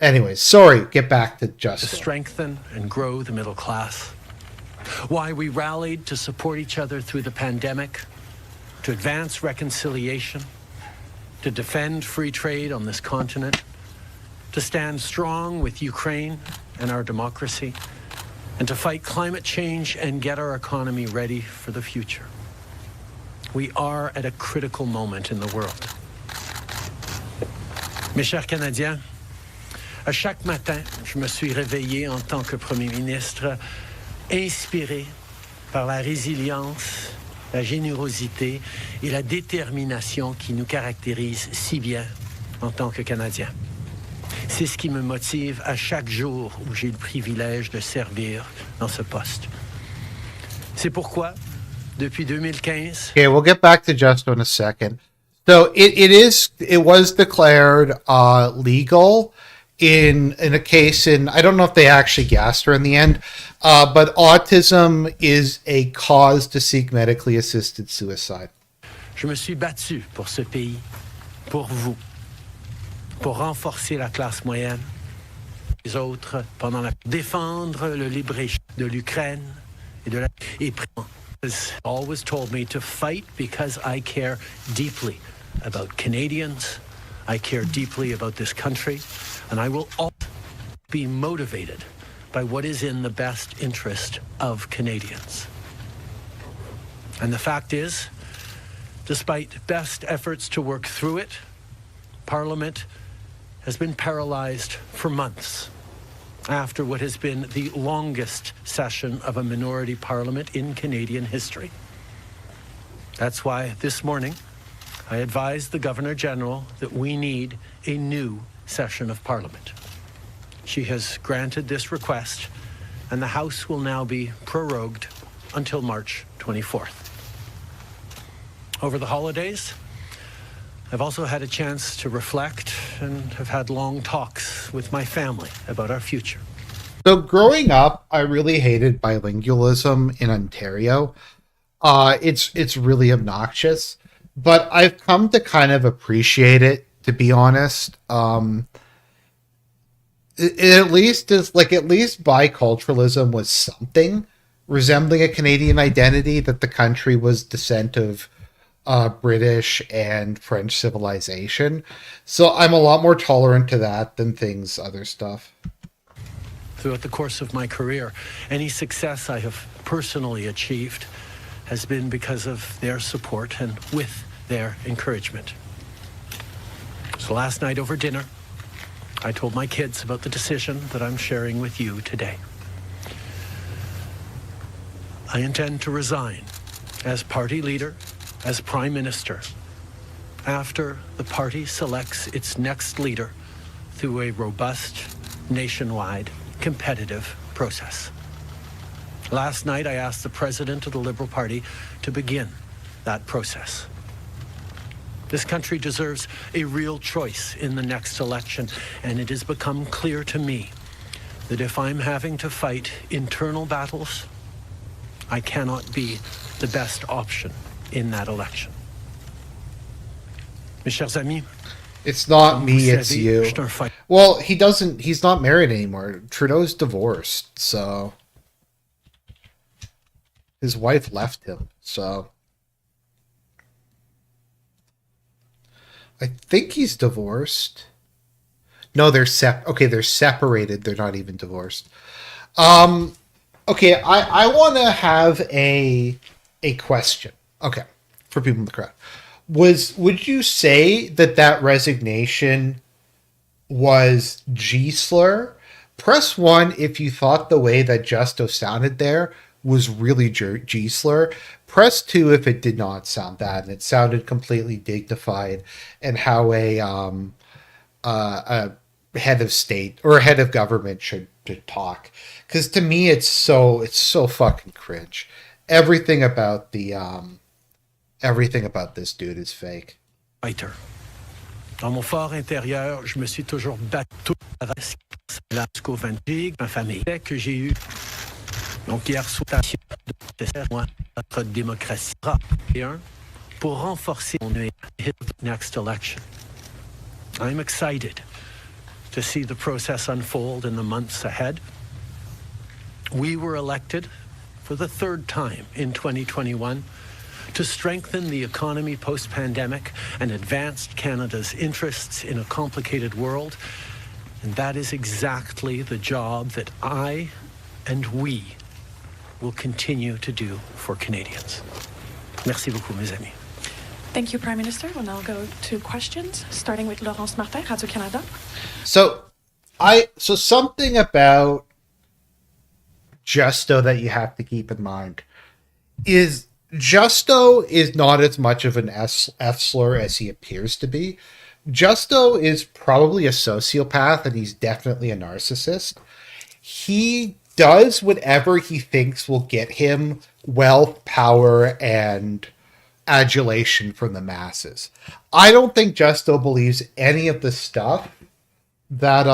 Anyways, sorry, get back to Justo. To strengthen and grow the middle class. Why we rallied to support each other through the pandemic, to advance reconciliation, to defend free trade on this continent, to stand strong with Ukraine and our democracy, and to fight climate change and get our economy ready for the future. We are at a critical moment in the world. Mes chers Canadiens, à chaque matin, je me suis réveillé en tant que Premier ministre, inspiré par la résilience, la générosité et la détermination qui nous caractérisent si bien en tant que Canadiens. C'est ce qui me motive à chaque jour où j'ai le privilège de servir dans ce poste. C'est pourquoi, depuis 2015... Okay, we'll get back to Justo in a second. So it was declared legal in a case in, I don't know if they actually gassed her in the end, but autism is a cause to seek medically assisted suicide. Je me suis battu pour ce pays, pour vous, pour renforcer la classe moyenne, les autres, pendant défendre le libre-échange de l'Ukraine et de la... Et has always told me to fight because I care deeply about Canadians, I care deeply about this country, and I will always be motivated by what is in the best interest of Canadians. And the fact is, despite best efforts to work through it, Parliament has been paralyzed for months after what has been the longest session of a minority parliament in Canadian history. That's why this morning I advised the Governor-General that we need a new session of Parliament. She has granted this request, and the House will now be prorogued until March 24th. Over the holidays, I've also had a chance to reflect and have had long talks with my family about our future. So growing up, I really hated bilingualism in Ontario. It's really obnoxious, but I've come to kind of appreciate it, to be honest. It at least biculturalism was something resembling a Canadian identity, that the country was descent of British and French civilization. So I'm a lot more tolerant to that than other stuff. Throughout the course of my career, any success I have personally achieved has been because of their support and with their encouragement. So last night over dinner, I told my kids about the decision that I'm sharing with you today. I intend to resign as party leader, as prime minister, after the party selects its next leader through a robust, nationwide, competitive process. Last night, I asked the president of the Liberal Party to begin that process. This country deserves a real choice in the next election, and it has become clear to me that if I'm having to fight internal battles, I cannot be the best option in that election. Mes chers amis, it's not me, it's you. Well, he's not married anymore. Trudeau's divorced, so his wife left him, so I think he's divorced. No, they're they're separated. They're not even divorced. Okay, I want to have a question. Okay, for people in the crowd. Would you say that resignation was G-slur? Press 1 if you thought the way that Justo sounded there was really G-slur. Press 2 if it did not sound that, and it sounded completely dignified, and how a head of state or a head of government should talk. Because to me, it's so fucking cringe. Everything about this dude is fake. Fighter. Dans mon fort intérieur, je me suis toujours battu avec jusqu'au 28, ma famille, que j'ai eu. Donc hier soir, notre démocratie pour renforcer mon next election. I'm excited to see the process unfold in the months ahead. We were elected for the third time in 2021 to strengthen the economy post-pandemic and advance Canada's interests in a complicated world. And that is exactly the job that I and we will continue to do for Canadians. Merci beaucoup, mes amis. Thank you, Prime Minister. We'll now go to questions, starting with Laurence Martin, Radio-Canada. So something about Justo that you have to keep in mind is Justo is not as much of an F-slur as he appears to be. Justo is probably a sociopath, and he's definitely a narcissist. He does whatever he thinks will get him wealth, power, and adulation from the masses. I don't think Justo believes any of the stuff that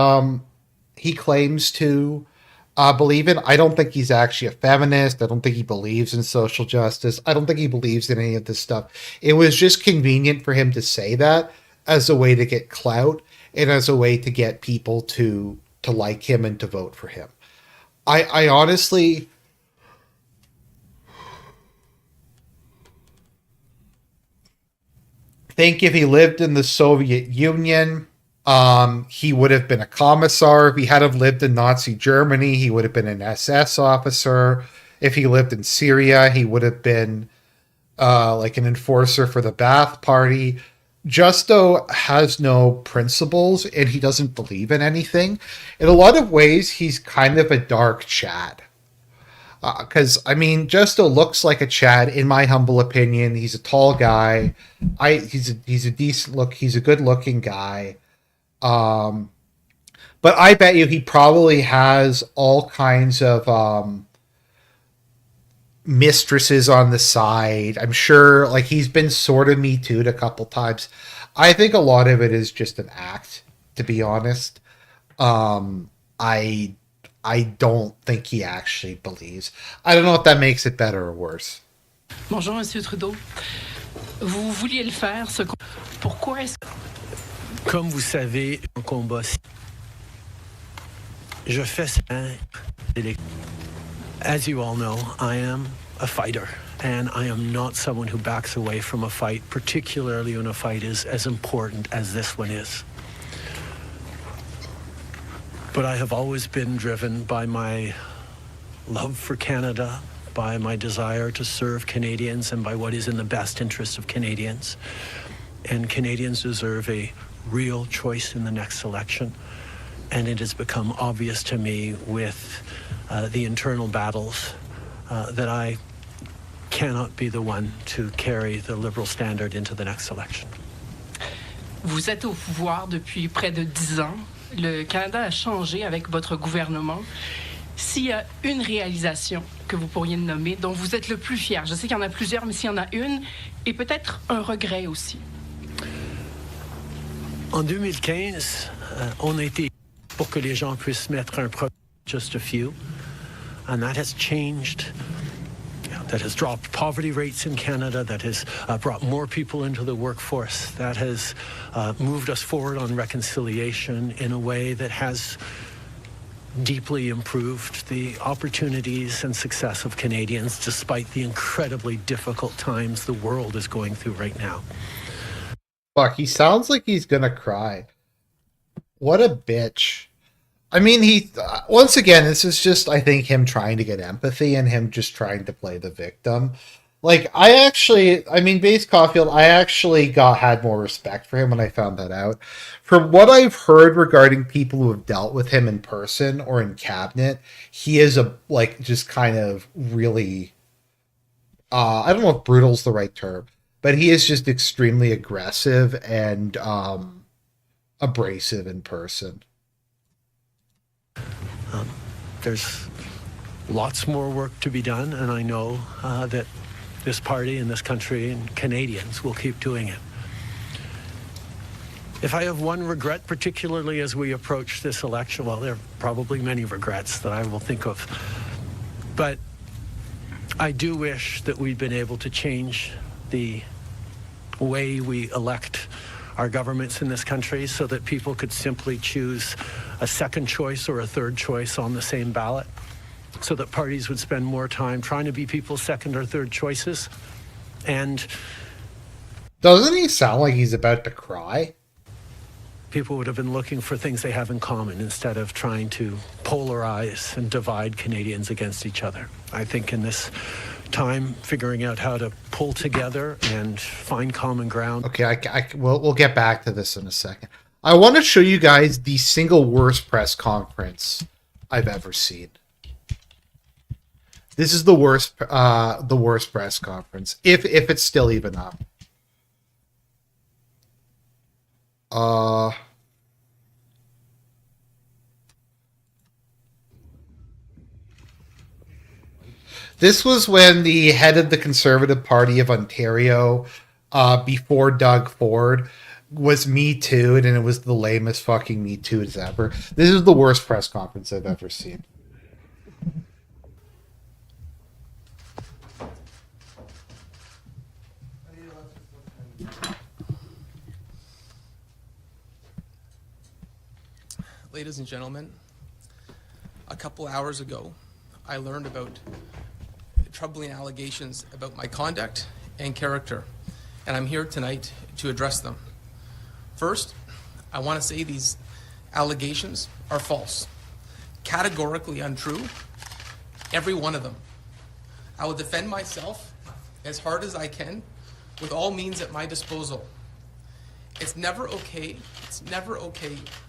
he claims to believe in. I don't think he's actually a feminist. I don't think he believes in social justice. I don't think he believes in any of this stuff. It was just convenient for him to say that as a way to get clout and as a way to get people to like him and to vote for him. I honestly think if he lived in the Soviet Union, he would have been a commissar. If he had have lived in Nazi Germany, he would have been an SS officer. If he lived in Syria, he would have been like an enforcer for the Ba'ath Party. Justo has no principles, and he doesn't believe in anything. In a lot of ways, he's kind of a dark Chad. Because, Justo looks like a Chad, in my humble opinion. He's a tall guy. He's a decent look. He's a good-looking guy. But I bet you he probably has all kinds of mistresses on the side. I'm sure he's been sort of Me Too'd a couple times. I think a lot of it is just an act, to be honest. I don't think he actually believes. I don't know if that makes it better or worse. Bonjour, Monsieur Trudeau. Vous vouliez le faire, ce... Pourquoi est-ce... Comme vous savez, un combat. Je fais ça. As you all know, I am a fighter, and I am not someone who backs away from a fight, particularly when a fight is as important as this one is. But I have always been driven by my love for Canada, by my desire to serve Canadians, and by what is in the best interest of Canadians. And Canadians deserve a real choice in the next election. and it has become obvious to me with the internal battles that I cannot be the one to carry the Liberal standard into the next election. Vous êtes au pouvoir depuis près de 10 ans. Le Canada a changé avec votre gouvernement. S'il y a une réalisation que vous pourriez nommer, dont vous êtes le plus fier, je sais qu'il y en a plusieurs, mais s'il y en a une, et peut-être un regret aussi. En 2015, on a été pour que les gens puissent mettre un produit, just a few, and that has changed. That has dropped poverty rates in Canada, that has brought more people into the workforce, that has moved us forward on reconciliation in a way that has deeply improved the opportunities and success of Canadians despite the incredibly difficult times the world is going through right now. Fuck, he sounds like he's gonna cry. What a bitch. I mean, once again, this is just, I think, him trying to get empathy and him just trying to play the victim. Like, Base Caulfield, I actually had more respect for him when I found that out. From what I've heard regarding people who have dealt with him in person or in cabinet, he is just kind of really, I don't know if brutal's the right term, but he is just extremely aggressive and abrasive in person. There's lots more work to be done, and I know that this party and this country and Canadians will keep doing it. If I have one regret, particularly as we approach this election, well, there are probably many regrets that I will think of, but I do wish that we'd been able to change the way we elect our governments in this country so that people could simply choose a second choice or a third choice on the same ballot, so that parties would spend more time trying to be people's second or third choices. And doesn't he sound like he's about to cry? People would have been looking for things they have in common instead of trying to polarize and divide Canadians against each other. I think in this time, figuring out how to pull together and find common ground. Okay, we'll get back to this in a second. I want to show you guys the single worst press conference I've ever seen. This is the worst press conference, if it's still even up. This was when the head of the Conservative Party of Ontario, before Doug Ford, was Me Too'd, and it was the lamest fucking Me Too as ever. This is the worst press conference I've ever seen. Ladies and gentlemen, a couple hours ago, I learned about troubling allegations about my conduct and character, and I'm here tonight to address them. First, I want to say these allegations are false, categorically untrue, every one of them. I will defend myself as hard as I can with all means at my disposal. It's never okay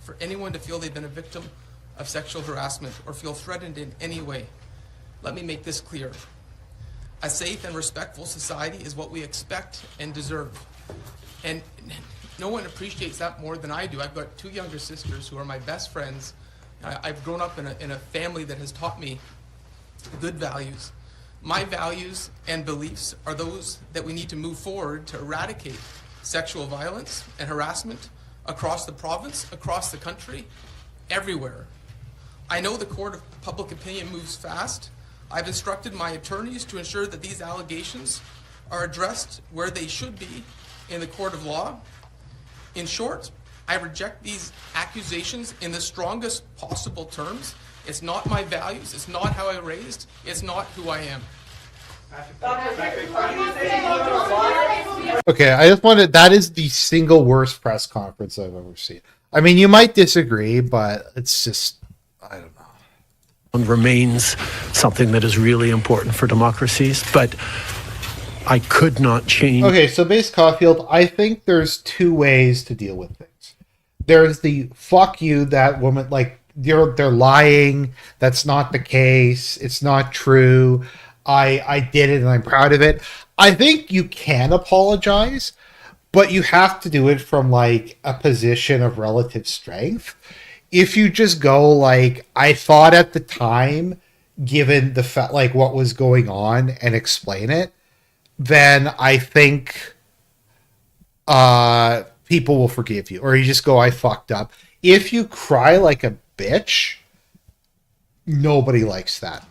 for anyone to feel they've been a victim of sexual harassment or feel threatened in any way. Let me make this clear. A safe and respectful society is what we expect and deserve. And no one appreciates that more than I do. I've got two younger sisters who are my best friends. I've grown up in a family that has taught me good values. My values and beliefs are those that we need to move forward to eradicate sexual violence and harassment across the province, across the country, everywhere. I know the court of public opinion moves fast. I've instructed my attorneys to ensure that these allegations are addressed where they should be in the court of law. In short, I reject these accusations in the strongest possible terms. It's not my values, it's not how I raised, it's not who I am. Okay, I just wanted, that is the single worst press conference I've ever seen. I mean, you might disagree, but it's just, I don't know. And remains something that is really important for democracies, but I could not change. Okay, so Base Caulfield, I think there's two ways to deal with things. there's the fuck you, that woman, like, they're lying, that's not the case, it's not true, I did it and I'm proud of it. I think you can apologize, but you have to do it from like a position of relative strength. If you just go like, I thought at the time, given the fact like what was going on, and explain it, then I think people will forgive you. Or you just go, I fucked up. If you cry like a bitch, nobody likes that.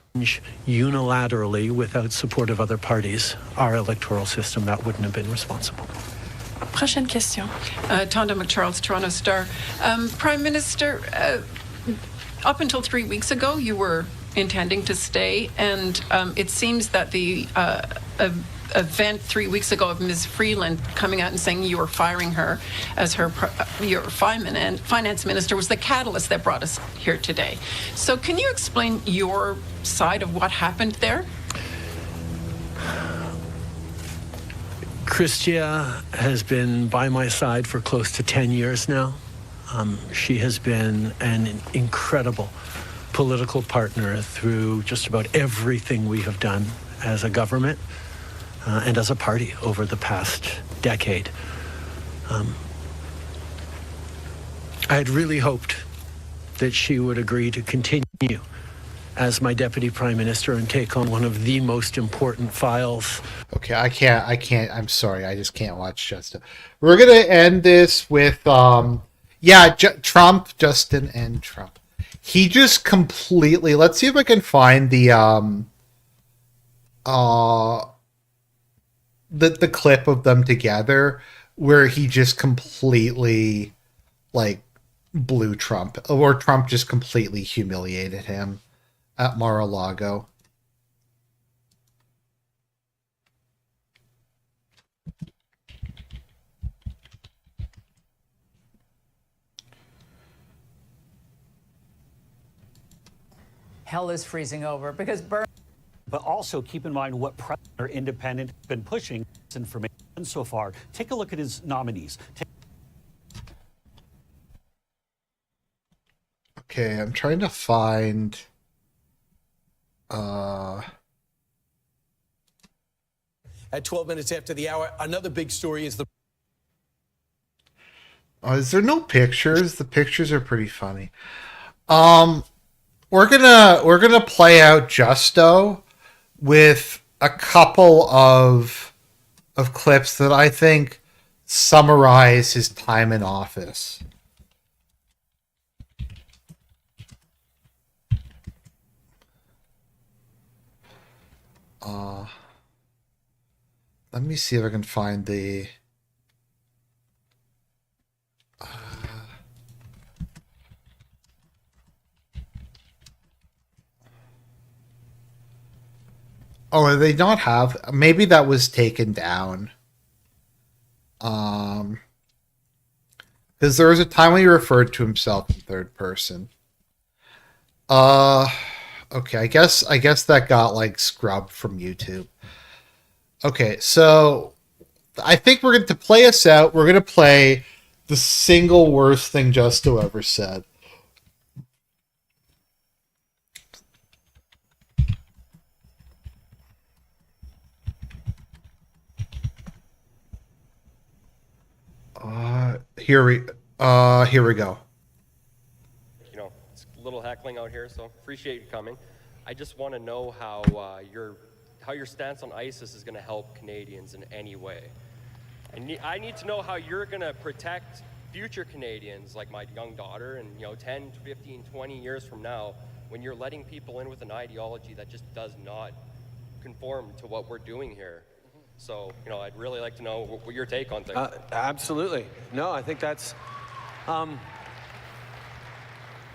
Unilaterally, without support of other parties, our electoral system, that wouldn't have been responsible. Prochaine question. Tonda McCharles, Toronto Star. Prime Minister, up until 3 weeks ago, you were intending to stay, and it seems that the event 3 weeks ago of Ms. Freeland coming out and saying you were firing her as your finance minister was the catalyst that brought us here today. So can you explain your side of what happened there? Chrystia has been by my side for close to 10 years now. She has been an incredible political partner through just about everything we have done as a government and as a party over the past decade. I had really hoped that she would agree to continue as my deputy prime minister and take on one of the most important files. Okay, I can't, I'm sorry, I just can't watch Justin. We're going to end this with, Trump, Justin, and Trump. He just completely, let's see if I can find the clip of them together where he just completely, like, blew Trump, or Trump just completely humiliated him at Mar-a-Lago. Hell is freezing over because But also keep in mind what President Independent has been pushing this information so far. Take a look at his nominees. Okay, I'm trying to find At 12 minutes after the hour, another big story is the... is there no pictures? The pictures are pretty funny. We're gonna play out Justo with a couple of clips that I think summarize his time in office. Let me see if I can find the... Oh, they not have... Maybe that was taken down. Because there was a time when he referred to himself in third person. Okay, I guess that got, like, scrubbed from YouTube. Okay, so I think we're going to play us out. We're going to play the single worst thing Justo ever said. Here we go. You know, it's a little heckling out here, so appreciate you coming. I just want to know how your stance on ISIS is going to help Canadians in any way. I need to know how you're going to protect future Canadians, like my young daughter, and 10, 15, 20 years from now, when you're letting people in with an ideology that just does not conform to what we're doing here. So, I'd really like to know what your take on things. Absolutely. No, I think that's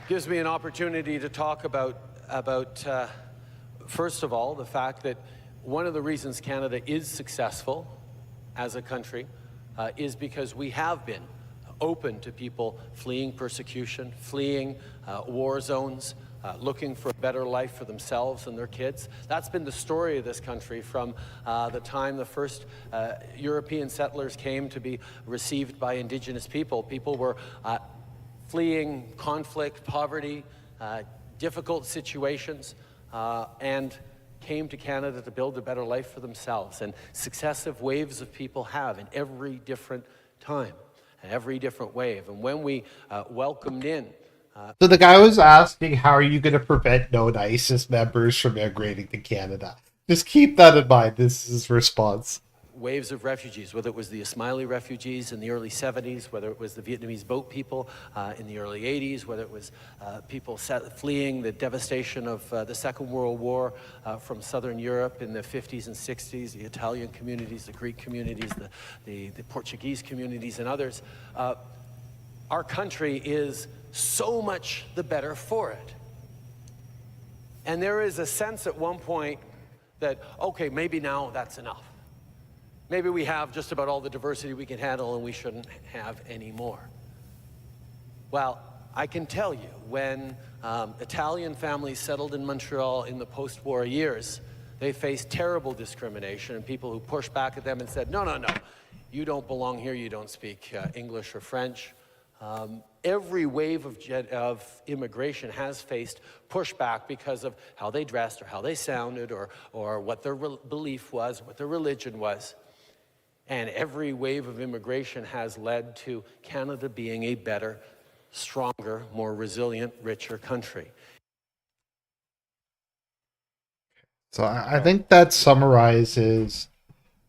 gives me an opportunity to talk about first of all, the fact that one of the reasons Canada is successful as a country is because we have been open to people fleeing persecution, fleeing war zones, looking for a better life for themselves and their kids. That's been the story of this country from the time the first European settlers came to be received by Indigenous people. People were fleeing conflict, poverty, difficult situations, and came to Canada to build a better life for themselves. And successive waves of people have in every different time, and every different wave. And when we welcomed in So the guy was asking, how are you going to prevent known ISIS members from migrating to Canada? Just keep that in mind. This is his response. waves of refugees, whether it was the Ismaili refugees in the early 70s, whether it was the Vietnamese boat people in the early 80s, whether it was people fleeing the devastation of the Second World War from Southern Europe in the 50s and 60s, the Italian communities, the Greek communities, the Portuguese communities, and others. Our country is so much the better for it. And there is a sense at one point that, okay, maybe now that's enough. Maybe we have just about all the diversity we can handle and we shouldn't have any more. Well, I can tell you, when Italian families settled in Montreal in the post-war years, they faced terrible discrimination and people who pushed back at them and said, no, no, no, you don't belong here, you don't speak English or French. Every wave of immigration has faced pushback because of how they dressed or how they sounded or what their belief was, what their religion was. And every wave of immigration has led to Canada being a better, stronger, more resilient, richer country. So I think that summarizes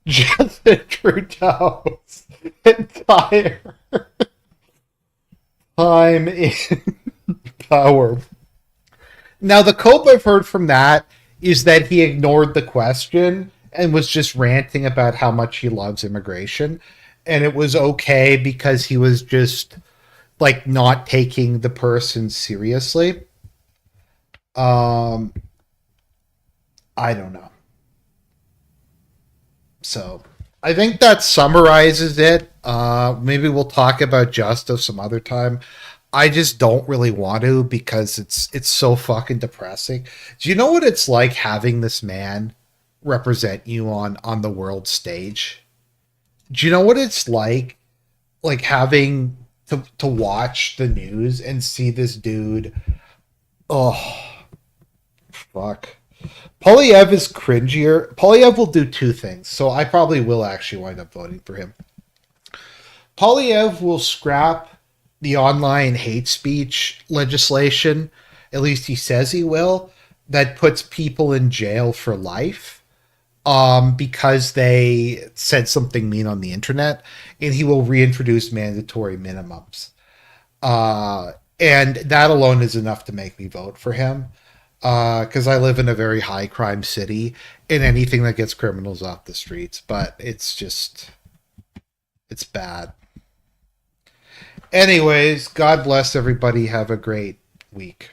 Justin Trudeau's entire time in power. Now, the cope I've heard from that is that he ignored the question and was just ranting about how much he loves immigration. And it was okay because he was just, like, not taking the person seriously. I don't know. So, I think that summarizes it. Maybe we'll talk about Justo some other time. I just don't really want to because it's so fucking depressing. Do you know what it's like having this man represent you on the world stage? Do you know what it's like having to watch the news and see this dude? Oh, fuck. Polyev is cringier. Polyev will do two things, so I probably will actually wind up voting for him. Polyev will scrap the online hate speech legislation, at least he says he will, that puts people in jail for life because they said something mean on the internet, and he will reintroduce mandatory minimums. And that alone is enough to make me vote for him. Because I live in a very high crime city, and anything that gets criminals off the streets, but it's bad. Anyways, God bless everybody. Have a great week.